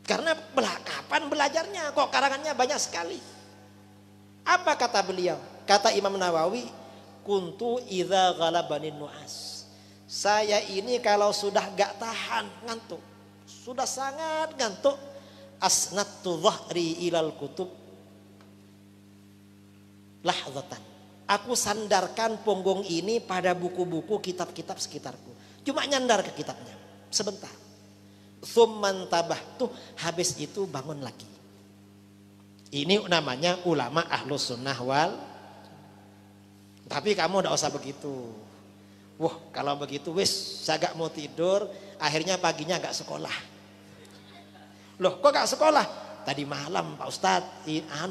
Karena kapan belajarnya kok karangannya banyak sekali. Apa kata beliau? Kata Imam Nawawi, kuntu idza ghalabani nu'as. Saya ini kalau sudah gak tahan ngantuk, sudah sangat ngantuk, asnattu dhahri ilal kutub lahzatan. Aku sandarkan punggung ini pada buku-buku kitab-kitab sekitarku. Cuma nyandar ke kitabnya sebentar. Tsumman tabahtu, habis itu bangun lagi. Ini namanya ulama ahlus sunnah wal. Tapi kamu udah usah begitu. Wah, kalau begitu wis saya gak mau tidur, akhirnya paginya gak sekolah. Loh, kok gak sekolah? Tadi malam Pak Ustadz,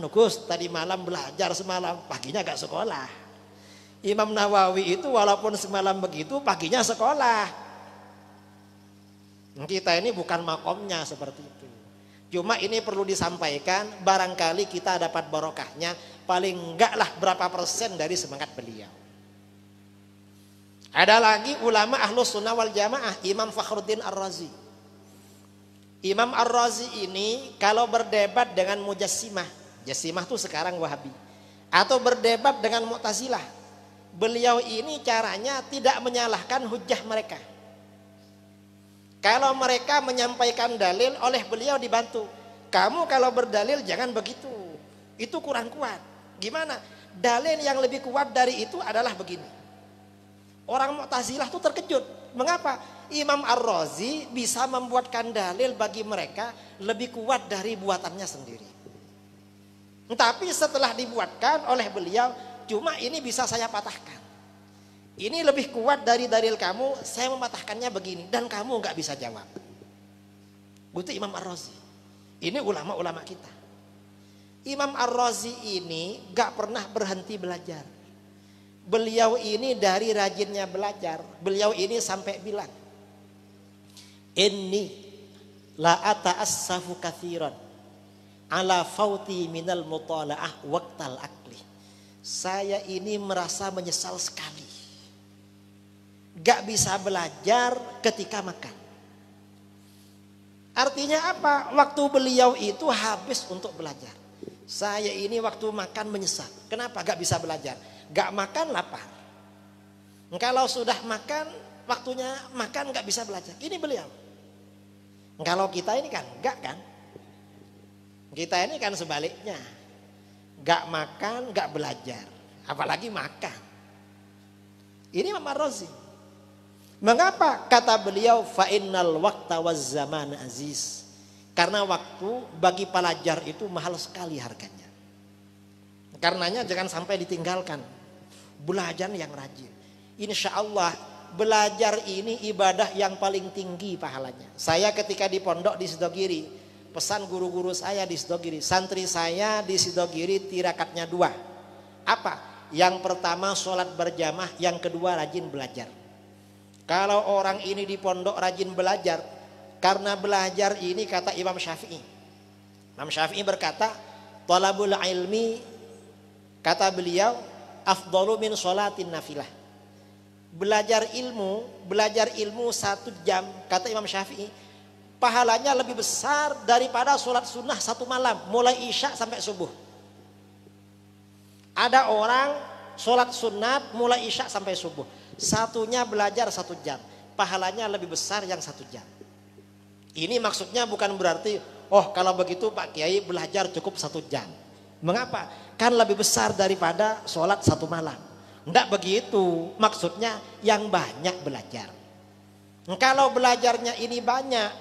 Gus, tadi malam belajar semalam, paginya gak sekolah. Imam Nawawi itu walaupun semalam begitu, paginya sekolah. Kita ini bukan makomnya seperti itu. Cuma ini perlu disampaikan, barangkali kita dapat barokahnya, paling enggak lah berapa persen dari semangat beliau. Ada lagi ulama ahlus sunnah wal jamaah, Imam Fakhruddin Ar-Razi. Imam Ar-Razi ini kalau berdebat dengan Mujassimah, Jassimah itu sekarang Wahabi, atau berdebat dengan Mu'tazilah, beliau ini caranya tidak menyalahkan hujjah mereka. Kalau mereka menyampaikan dalil, oleh beliau dibantu. Kamu kalau berdalil jangan begitu, itu kurang kuat. Gimana? Dalil yang lebih kuat dari itu adalah begini. Orang Mu'tazilah itu terkejut. Mengapa? Imam Ar-Razi bisa membuatkan dalil bagi mereka lebih kuat dari buatannya sendiri. Tapi setelah dibuatkan oleh beliau, cuma ini bisa saya patahkan. Ini lebih kuat dari dalil kamu, saya mematahkannya begini dan kamu nggak bisa jawab. Itu Imam Ar-Razi. Ini ulama-ulama kita. Imam Ar-Razi ini nggak pernah berhenti belajar. Beliau ini dari rajinnya belajar, beliau ini sampai bilang, inni la ata'assafu katsiran ala fauti minal mutala'ah waqtal akli. Saya ini merasa menyesal sekali, gak bisa belajar ketika makan. Artinya apa? Waktu beliau itu habis untuk belajar. Saya ini waktu makan menyesal. Kenapa gak bisa belajar? Gak makan lapar. Kalau sudah makan, waktunya makan gak bisa belajar. Ini beliau. Kalau kita ini kan enggak kan. Kita ini kan sebaliknya. Gak makan, gak belajar. Apalagi makan. Ini Imam Ar-Razi. Mengapa? Kata beliau, fa'innal waqta waz zaman aziz. Karena waktu bagi pelajar itu mahal sekali harganya. Karenanya jangan sampai ditinggalkan. Belajar yang rajin. Insya Allah belajar ini ibadah yang paling tinggi pahalanya. Saya ketika di pondok di Sidogiri, pesan guru-guru saya di Sidogiri, santri saya di Sidogiri tirakatnya 2. Apa? Yang pertama sholat berjamaah, yang kedua rajin belajar. Kalau orang ini di pondok rajin belajar, karena belajar ini kata Imam Syafi'i. Imam Syafi'i berkata, thalabul ilmi, kata beliau, afdalu min sholatin nafilah. Belajar ilmu 1 jam, kata Imam Syafi'i, pahalanya lebih besar daripada sholat sunnah 1 malam, mulai isya sampai subuh. Ada orang sholat sunat mulai isya sampai subuh, satunya belajar 1 jam, pahalanya lebih besar yang 1 jam. Ini maksudnya bukan berarti, oh kalau begitu Pak Kiai belajar cukup 1 jam. Mengapa? Kan lebih besar daripada sholat 1 malam. Enggak begitu, maksudnya yang banyak belajar. Kalau belajarnya ini banyak,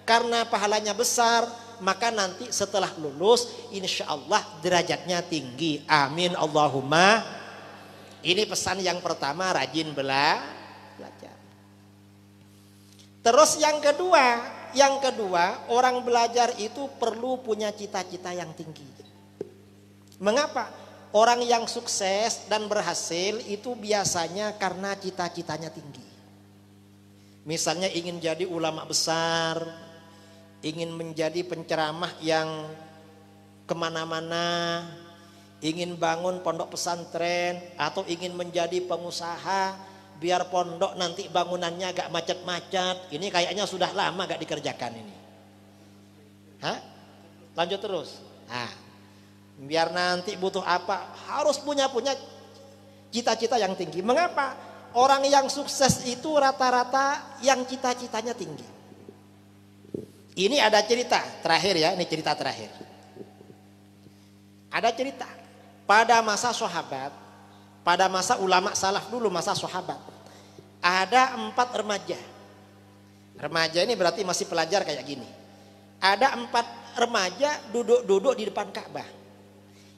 karena pahalanya besar, maka nanti setelah lulus, insya Allah derajatnya tinggi. Amin Allahumma. Ini pesan yang pertama, rajin belajar. Terus yang kedua, orang belajar itu perlu punya cita-cita yang tinggi. Mengapa? Orang yang sukses dan berhasil itu biasanya karena cita-citanya tinggi. Misalnya ingin jadi ulama besar, ingin menjadi penceramah yang kemana-mana, ingin bangun pondok pesantren, atau ingin menjadi pengusaha biar pondok nanti bangunannya agak macet-macet, ini kayaknya sudah lama gak dikerjakan ini. Hah? Lanjut terus. Nah, biar nanti butuh apa, harus punya cita-cita yang tinggi. Mengapa? Orang yang sukses itu rata-rata yang cita-citanya tinggi. Ini ada cerita terakhir ya, ini cerita terakhir. Ada cerita pada masa sahabat, pada masa ulama salaf dulu, masa sahabat, ada 4 remaja. Remaja ini berarti masih pelajar kayak gini. Ada 4 remaja duduk-duduk di depan Ka'bah.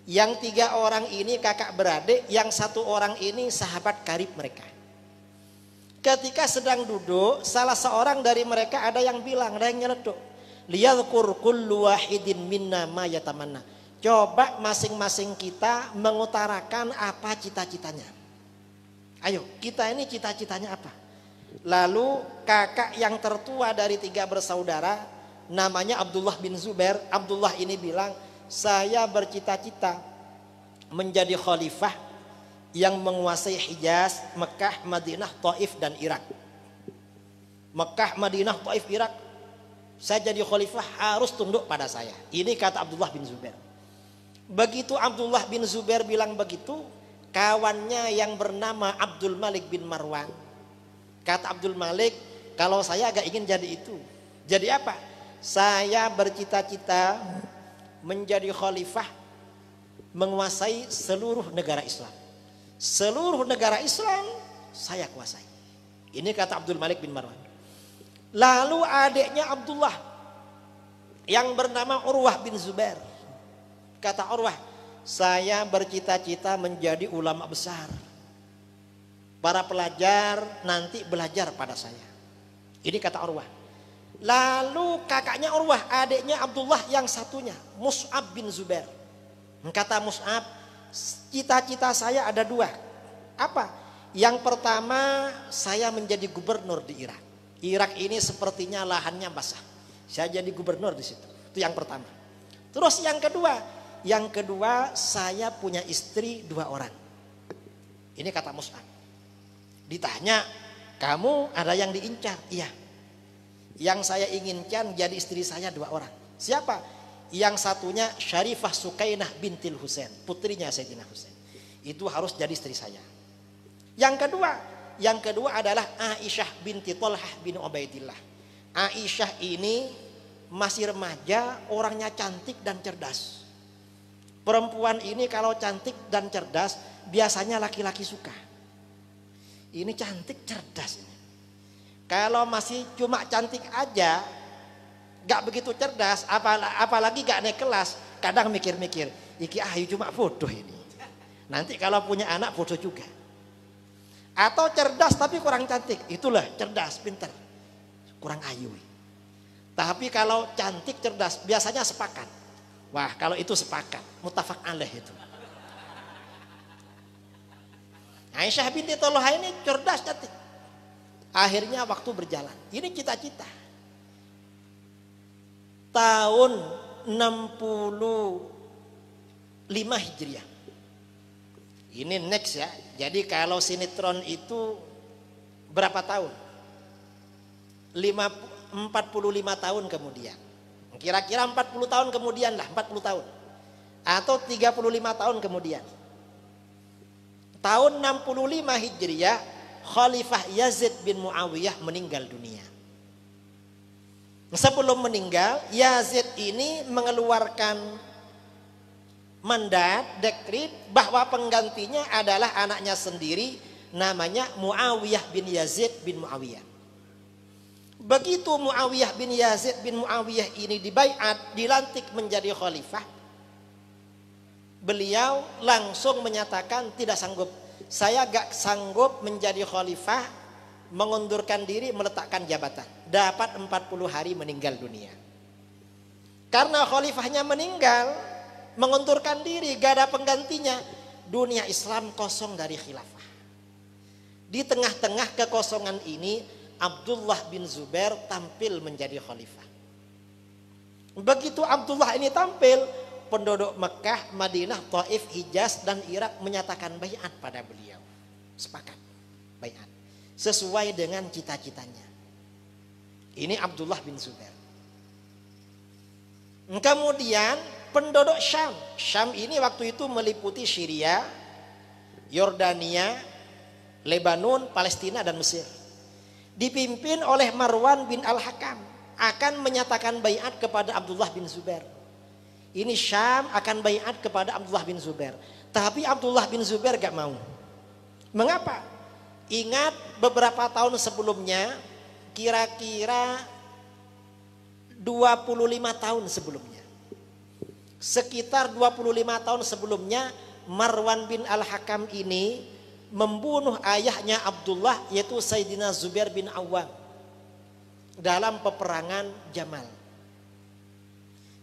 Yang 3 orang ini kakak beradik, yang 1 orang ini sahabat karib mereka. Ketika sedang duduk, salah seorang dari mereka ada yang bilang, ada yang nyeletuk, liyadhkur kullu wahidin minna ma yatamanna. Coba masing-masing kita mengutarakan apa cita-citanya. Ayo, kita ini cita-citanya apa? Lalu kakak yang tertua dari 3 bersaudara, namanya Abdullah bin Zubair. Abdullah ini bilang, saya bercita-cita menjadi khalifah yang menguasai Hijaz, Mekah, Madinah, Taif dan Irak. Mekah, Madinah, Taif, Irak. Saya jadi khalifah harus tunduk pada saya. Ini kata Abdullah bin Zubair. Begitu Abdullah bin Zubair bilang begitu, kawannya yang bernama Abdul Malik bin Marwan, kata Abdul Malik, kalau saya agak ingin jadi itu. Jadi apa? Saya bercita-cita menjadi khalifah menguasai seluruh negara Islam. Seluruh negara Islam saya kuasai. Ini kata Abdul Malik bin Marwan. Lalu adiknya Abdullah yang bernama Urwah bin Zubair, kata Urwah, saya bercita-cita menjadi ulama besar. Para pelajar nanti belajar pada saya. Ini kata Urwah. Lalu kakaknya Urwah, adiknya Abdullah yang satunya, Mus'ab bin Zubair. Kata Mus'ab, cita-cita saya ada 2. Apa? Yang pertama, saya menjadi gubernur di Irak. Irak ini sepertinya lahannya basah. Saya jadi gubernur di situ. Itu yang pertama. Terus yang kedua, saya punya istri 2 orang. Ini kata Mus'ab. Ditanya, kamu ada yang diincar? Iya. Yang saya inginkan jadi istri saya 2 orang. Siapa? Yang satunya Syarifah Sukainah bintil Husain, putrinya Sayyidina Husain. Itu harus jadi istri saya. Yang kedua adalah Aisyah binti Thalhah bin Ubaidillah. Aisyah ini masih remaja, orangnya cantik dan cerdas. Perempuan ini kalau cantik dan cerdas, biasanya laki-laki suka. Ini cantik cerdas ini. Kalau masih cuma cantik aja, gak begitu cerdas, apalagi gak naik kelas, kadang mikir-mikir, iki ayu cuma bodoh ini. Nanti kalau punya anak bodoh juga. Atau cerdas tapi kurang cantik, itulah cerdas, pintar, kurang ayu. Tapi kalau cantik cerdas biasanya sepakat. Wah, kalau itu sepakat, mutafak alaih itu. Aisyah binti Thalhah ini cerdas, cantik. Akhirnya waktu berjalan. Ini cita-cita. Tahun 65 Hijriah. Ini next ya. Jadi kalau sinetron itu berapa tahun? 45 tahun kemudian. Kira-kira 40 tahun kemudian lah, 40 tahun. Atau 35 tahun kemudian. Tahun 65 Hijriah, Khalifah Yazid bin Muawiyah meninggal dunia. Sebelum meninggal, Yazid ini mengeluarkan mandat, dekret bahwa penggantinya adalah anaknya sendiri, namanya Muawiyah bin Yazid bin Muawiyah. Begitu Muawiyah bin Yazid bin Muawiyah ini dibaiat, dilantik menjadi khalifah, beliau langsung menyatakan tidak sanggup. Saya gak sanggup menjadi khalifah, mengundurkan diri, meletakkan jabatan. Dapat 40 hari meninggal dunia. Karena khalifahnya meninggal, mengundurkan diri, gak ada penggantinya, dunia Islam kosong dari khilafah. Di tengah-tengah kekosongan ini, Abdullah bin Zubair tampil menjadi khalifah. Begitu Abdullah ini tampil, penduduk Mekah, Madinah, Taif, Hijaz dan Irak menyatakan baiat pada beliau. Sepakat baiat sesuai dengan cita-citanya. Ini Abdullah bin Zubair. Kemudian penduduk Syam. Syam ini waktu itu meliputi Syria, Yordania, Lebanon, Palestina dan Mesir. Dipimpin oleh Marwan bin Al-Hakam akan menyatakan baiat kepada Abdullah bin Zubair. Ini Syam akan baiat kepada Abdullah bin Zubair. Tapi Abdullah bin Zubair gak mau. Mengapa? Ingat beberapa tahun sebelumnya, kira-kira 25 tahun sebelumnya. Sekitar 25 tahun sebelumnya, Marwan bin Al-Hakam ini membunuh ayahnya Abdullah, yaitu Sayyidina Zubair bin Awam, dalam peperangan Jamal.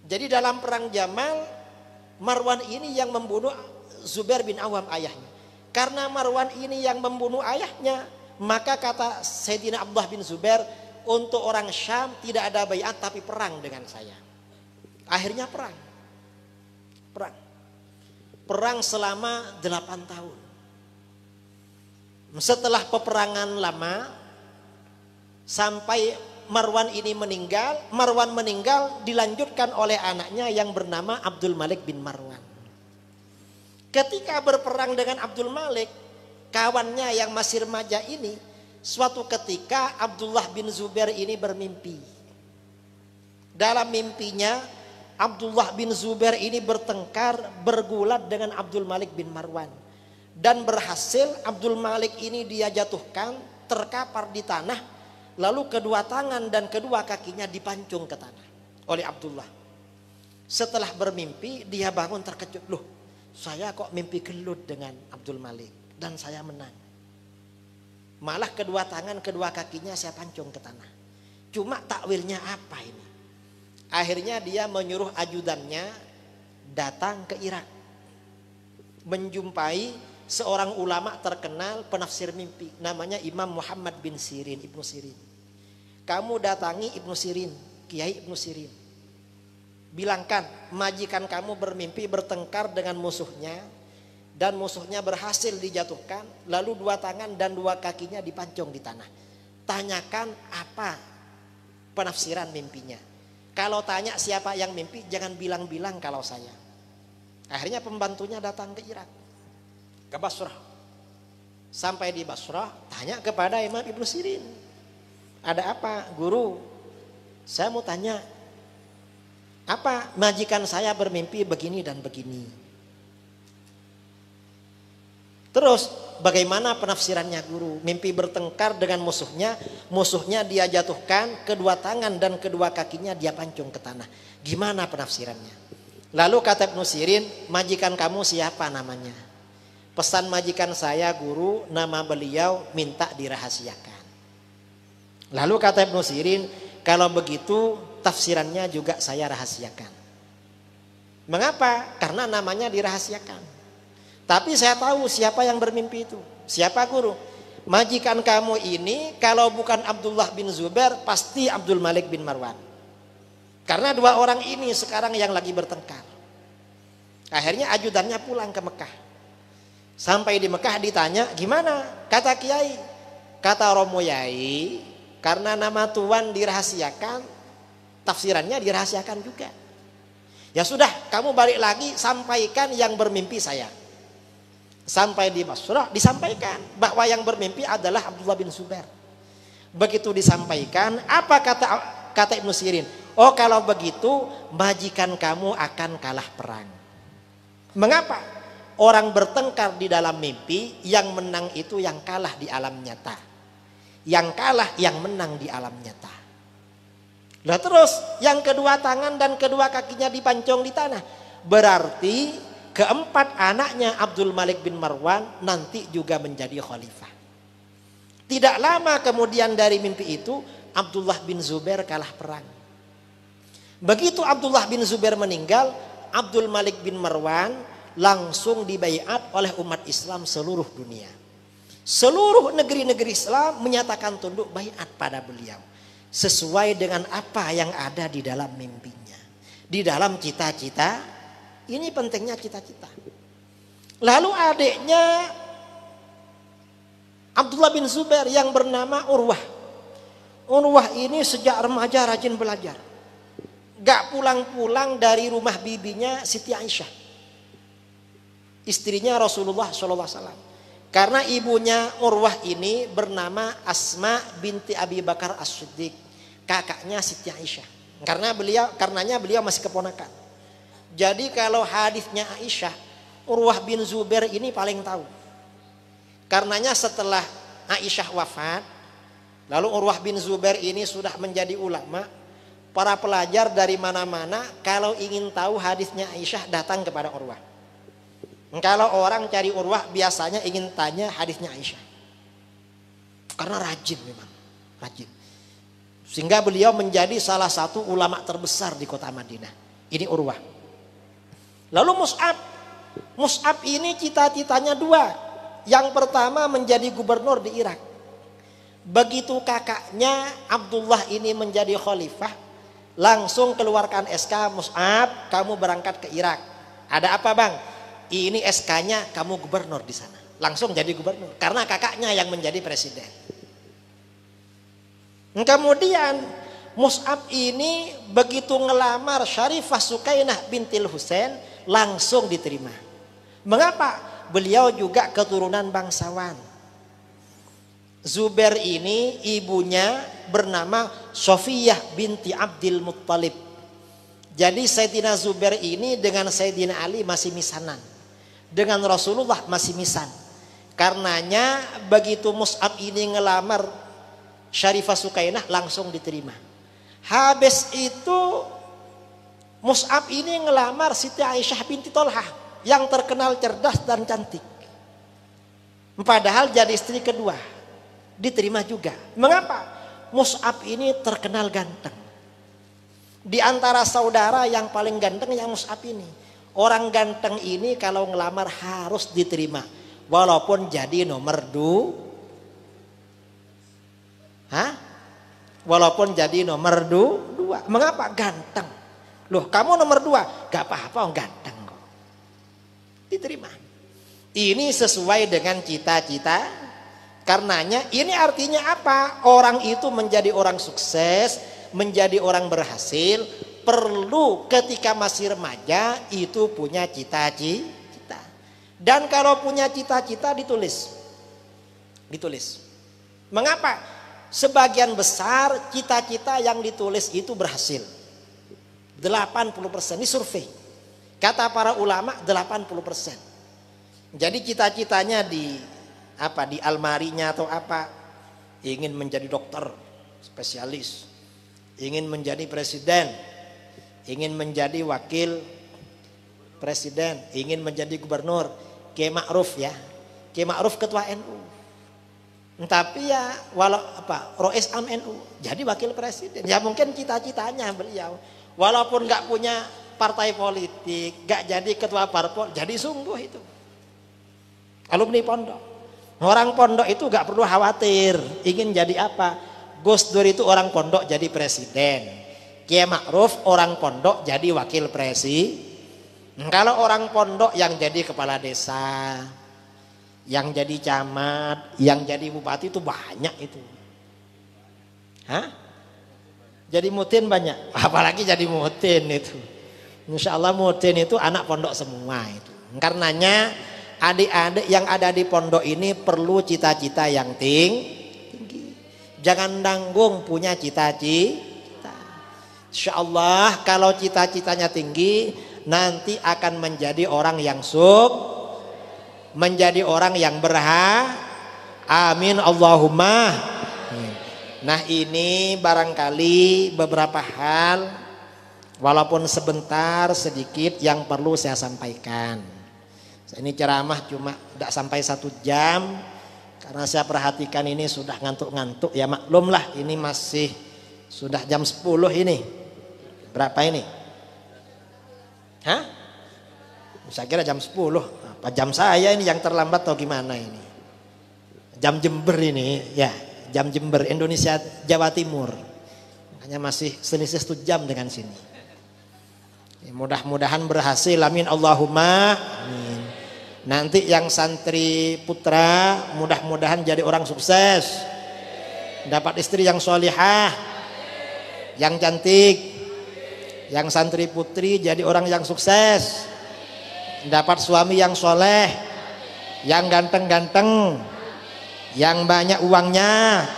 Jadi dalam perang Jamal, Marwan ini yang membunuh Zubair bin Awam ayahnya. Karena Marwan ini yang membunuh ayahnya, maka kata Sayyidina Abdullah bin Zubair, untuk orang Syam tidak ada baiat tapi perang dengan saya. Akhirnya perang. Perang selama 8 tahun. Setelah peperangan lama, sampai Marwan ini meninggal. Marwan meninggal dilanjutkan oleh anaknya yang bernama Abdul Malik bin Marwan. Ketika berperang dengan Abdul Malik, kawannya yang masih remaja ini, suatu ketika Abdullah bin Zubair ini bermimpi. Dalam mimpinya, Abdullah bin Zubair ini bertengkar, bergulat dengan Abdul Malik bin Marwan. Dan berhasil Abdul Malik ini dia jatuhkan, terkapar di tanah, lalu kedua tangan dan kedua kakinya dipancung ke tanah oleh Abdullah. Setelah bermimpi, dia bangun terkejut. Loh, saya kok mimpi gelut dengan Abdul Malik dan saya menang. Malah kedua tangan, kedua kakinya saya pancung ke tanah. Cuma takwilnya apa ini? Akhirnya dia menyuruh ajudannya datang ke Irak, menjumpai seorang ulama terkenal penafsir mimpi, namanya Imam Muhammad bin Sirin, Ibnu Sirin. Kamu datangi Ibnu Sirin, Kiai Ibnu Sirin. Bilangkan majikan kamu bermimpi bertengkar dengan musuhnya dan musuhnya berhasil dijatuhkan, lalu dua tangan dan dua kakinya dipancung di tanah. Tanyakan apa penafsiran mimpinya. Kalau tanya siapa yang mimpi, jangan bilang-bilang kalau saya. Akhirnya pembantunya datang ke Irak, ke Basrah. Sampai di Basrah, tanya kepada Imam Ibnu Sirin. Ada apa, guru? Saya mau tanya, apa majikan saya bermimpi begini dan begini. Terus bagaimana penafsirannya guru? Mimpi bertengkar dengan musuhnya, musuhnya dia jatuhkan, kedua tangan dan kedua kakinya dia pancung ke tanah. Gimana penafsirannya? Lalu kata Ibnu Sirin, majikan kamu siapa namanya? Pesan majikan saya guru, nama beliau minta dirahasiakan. Lalu kata Ibnu Sirin, kalau begitu tafsirannya juga saya rahasiakan. Mengapa? Karena namanya dirahasiakan. Tapi saya tahu siapa yang bermimpi itu. Siapa guru? Majikan kamu ini kalau bukan Abdullah bin Zubair pasti Abdul Malik bin Marwan. Karena dua orang ini sekarang yang lagi bertengkar. Akhirnya ajudannya pulang ke Mekah. Sampai di Mekah ditanya, gimana? Kata Kiai, kata Romo Yai, karena nama Tuan dirahasiakan, tafsirannya dirahasiakan juga. Ya sudah, kamu balik lagi sampaikan yang bermimpi saya. Sampai di Basrah disampaikan bahwa yang bermimpi adalah Abdullah bin Zubair. Begitu disampaikan, apa kata Ibnu Sirin? Oh, kalau begitu majikan kamu akan kalah perang. Mengapa? Orang bertengkar di dalam mimpi, yang menang itu yang kalah di alam nyata. Yang kalah yang menang di alam nyata. Lah terus yang kedua tangan dan kedua kakinya dipancung di tanah. Berarti keempat anaknya Abdul Malik bin Marwan nanti juga menjadi khalifah. Tidak lama kemudian dari mimpi itu Abdullah bin Zubair kalah perang. Begitu Abdullah bin Zubair meninggal, Abdul Malik bin Marwan langsung dibaiat oleh umat Islam seluruh dunia. Seluruh negeri-negeri Islam menyatakan tunduk baiat pada beliau sesuai dengan apa yang ada di dalam mimpinya. di dalam cita-cita. Ini pentingnya cita-cita. Lalu adiknya Abdullah bin Zubair yang bernama Urwah. Urwah ini sejak remaja rajin belajar. Gak pulang-pulang dari rumah bibinya Siti Aisyah, istrinya Rasulullah SAW. Karena ibunya Urwah ini bernama Asma binti Abi Bakar As-Siddiq, kakaknya Siti Aisyah. Karenanya beliau masih keponakan. Jadi kalau hadisnya Aisyah, Urwah bin Zubair ini paling tahu. Karenanya setelah Aisyah wafat, lalu Urwah bin Zubair ini sudah menjadi ulama. Para pelajar dari mana-mana kalau ingin tahu hadisnya Aisyah datang kepada Urwah. Kalau orang cari Urwah biasanya ingin tanya hadisnya Aisyah. Karena rajin memang, rajin. Sehingga beliau menjadi salah satu ulama terbesar di kota Madinah. Ini Urwah. Lalu Mus'ab ini cita-citanya dua. Yang pertama menjadi gubernur di Irak. Begitu kakaknya Abdullah ini menjadi khalifah, langsung keluarkan SK, Mus'ab kamu berangkat ke Irak. Ada apa bang? Ini SK-nya kamu gubernur di sana. Langsung jadi gubernur karena kakaknya yang menjadi presiden. Kemudian Mus'ab ini begitu ngelamar Syarifah Sukainah bintil Husain langsung diterima. Mengapa? Beliau juga keturunan bangsawan. Zubair ini ibunya bernama Sofiyah binti Abdul Muttalib. Jadi Sayyidina Zubair ini dengan Sayyidina Ali masih misanan. Dengan Rasulullah masih misan. Karenanya begitu Mus'ab ini ngelamar Syarifah Sukainah langsung diterima. Habis itu Mus'ab ini ngelamar Siti Aisyah binti Tolhah yang terkenal cerdas dan cantik. Padahal jadi istri kedua. Diterima juga. Mengapa? Mus'ab ini terkenal ganteng. Di antara saudara yang paling ganteng yang Mus'ab ini. Orang ganteng ini kalau ngelamar harus diterima. Walaupun jadi nomor walaupun jadi nomor dua. Mengapa? Ganteng. Loh kamu nomor 2. Gak apa-apa ganteng kok. Diterima. Ini sesuai dengan cita-cita. Karenanya ini artinya apa? Orang itu menjadi orang sukses, menjadi orang berhasil, perlu ketika masih remaja itu punya cita-cita. Dan kalau punya cita-cita ditulis. Mengapa? Sebagian besar cita-cita yang ditulis itu berhasil. 80%, ini survei. Kata para ulama 80%. Jadi cita-citanya di almarinya atau apa, ingin menjadi dokter spesialis, ingin menjadi presiden, ingin menjadi wakil presiden, ingin menjadi gubernur. Kiai Ma'ruf ya, Kiai Ma'ruf ketua NU, tapi ya Rois Am NU jadi wakil presiden. Ya mungkin cita-citanya beliau, walaupun nggak punya partai politik, nggak jadi ketua parpol, jadi sungguh itu alumni pondok. Orang pondok itu gak perlu khawatir ingin jadi apa. Gus Dur itu orang pondok jadi presiden. Kiai Ma'ruf orang pondok jadi wakil presiden. Kalau orang pondok yang jadi kepala desa, yang jadi camat, yang jadi bupati itu banyak itu. Jadi mutin banyak. Apalagi jadi mutin itu. Insya Allah mutin itu anak pondok semua itu. Karenanya adik-adik yang ada di pondok ini perlu cita-cita yang tinggi. Jangan nanggung punya cita-cita. Insya Allah kalau cita-citanya tinggi, nanti akan menjadi orang yang menjadi orang yang amin Allahumma. Nah ini barangkali beberapa hal, walaupun sebentar sedikit yang perlu saya sampaikan. Ini ceramah cuma tidak sampai 1 jam. Karena saya perhatikan ini sudah ngantuk-ngantuk. Ya maklumlah ini masih sudah jam 10 ini. Berapa ini? Saya kira jam 10. Apa jam saya ini yang terlambat atau gimana ini? Jam Jember ini. Ya jam Jember Indonesia Jawa Timur. Makanya masih selisih 1 jam dengan sini. Mudah-mudahan berhasil, amin Allahumma amin. Nanti yang santri putra mudah-mudahan jadi orang sukses, dapat istri yang sholihah, yang cantik. Yang santri putri jadi orang yang sukses, dapat suami yang soleh, yang ganteng-ganteng, yang banyak uangnya,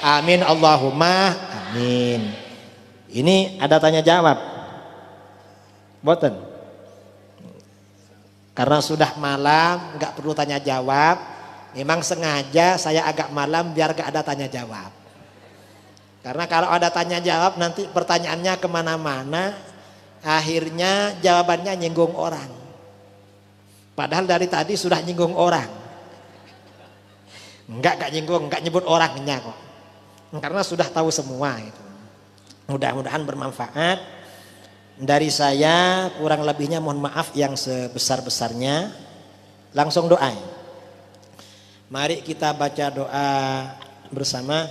amin Allahumma amin. Ini ada tanya jawab, boten? Karena sudah malam, nggak perlu tanya jawab. Memang sengaja saya agak malam biar gak ada tanya jawab. Karena kalau ada tanya jawab nanti pertanyaannya kemana-mana, akhirnya jawabannya nyinggung orang. Padahal dari tadi sudah nyinggung orang. Enggak nyinggung, enggak nyebut orangnya kok. Karena sudah tahu semua itu. Mudah-mudahan bermanfaat. Dari saya kurang lebihnya mohon maaf yang sebesar-besarnya. Langsung doa. Mari kita baca doa bersama.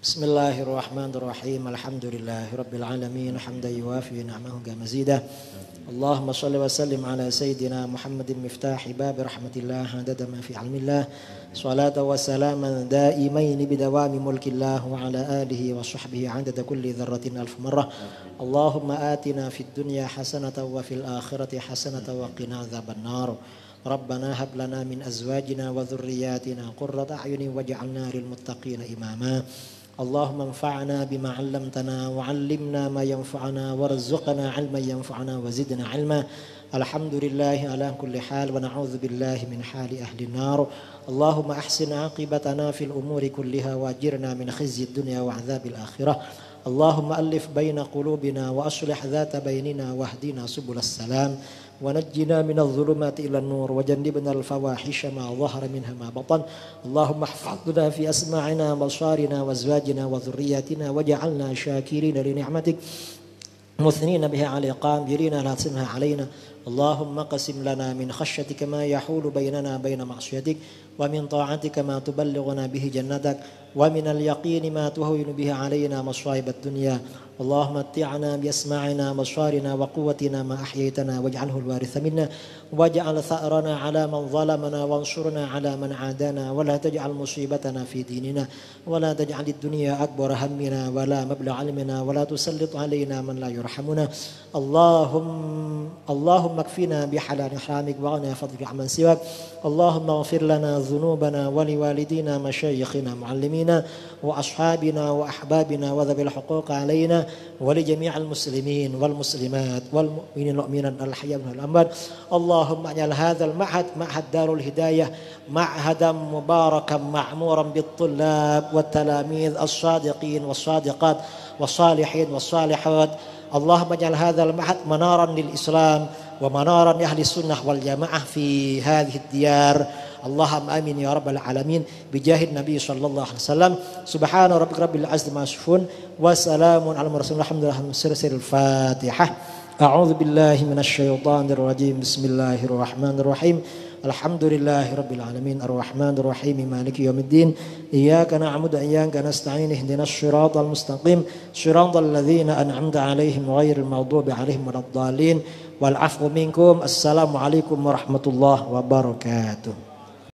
Bismillahirrahmanirrahim. Alhamdulillahirabbil alamin hamdan yuwafi ni'amahu wa mazidah. Allahumma shalli wa sallim ala sayyidina Muhammadin miftahi bab rahmatillah adada ma fi ilmillah. Salatu wa salaman daimain bidawami mulkillah wa ala alihi wa sahbihi adada kulli dzarratin alf marrah. Allahumma atina fid dunya hasanatan wa fil akhirati hasanatan wa qina adzabannar. Rabbana hab lana min azwajina wa dhurriyyatina qurrata a'yunin waj'alna lil muttaqina imama. Allahumma anfa'na bima 'allamtana wa 'allimna ma yanfa'una warzuqna 'ilman yanfa'una wa zidna 'ilma. Alhamdulillahi ala kulli hal wa na'udzu billahi min hali ahli an-nar. Allahumma ahsin 'aqibatana fil umuri kulliha wa ajirna min khizyid dunya wa 'adzabil akhirah. Allahumma alif baina qulubina wa aslih dhata bainina wahdina subulas salam. ونجنا من الظلمات إلى النور وجنبنا الفواحش ما ظهر منها ما بطن. اللهم احفظنا في أسماعنا وأبصارنا وأزواجنا وذرياتنا واجعلنا شاكرين لنعمتك مثنين بها على قادرين لا تسمها علينا. اللهم قسم لنا من خشيتك ما يحول بيننا بين معصيتك ومن طاعتك ما تبلغنا به جنتك ومن اليقين ما تهون به علينا مصائب الدنيا. اللهم متعنا بأسماعنا وأبصارنا وقوتنا ما أحييتنا واجعله الوارث منا واجعل ثأرنا على من ظلمنا وانصرنا على من عادانا ولا تجعل مصيبتنا في ديننا ولا تجعل الدنيا أكبر همنا ولا مبلغ علمنا ولا تسلط علينا من لا يرحمنا. اللهم اكفنا بحلال حرامك واغنى فضلك عمن سواك. اللهم اغفر لنا ذنوبنا ولوالدينا مشايخنا معلمينا وأصحابنا وأحبابنا وذوي الحقوق علينا ولجميع المسلمين والمسلمات والمؤمنين والمؤمنات الأحياء والأموات. اللهم اجعل هذا المعهد معهد دار الهداية معهدا مباركا معمورا بالطلاب والتلاميذ الصادقين والصادقات والصالحين والصالحات. اللهم اجعل هذا المعهد منارا للإسلام ومنارا لأهل السنة والجماعة في هذه الديار. اللهم آمين يا رب العالمين بجاه النبي صلى الله عليه وسلم. سبحان ربك رب العزة ما يصفون وسلام على المرسلين الحمد لله. سر الفاتحة. أعوذ بالله من الشيطان الرجيم. بسم الله الرحمن الرحيم. الحمد لله رب العالمين الرحمن الرحيم مالك يوم الدين. إياك نعبد وإياك نستعين اهدنا الصراط المستقيم صراط الذين أنعمت عليهم غير المغضوب عليهم ولا الضالين والعفو منكم. السلام عليكم ورحمة الله وبركاته.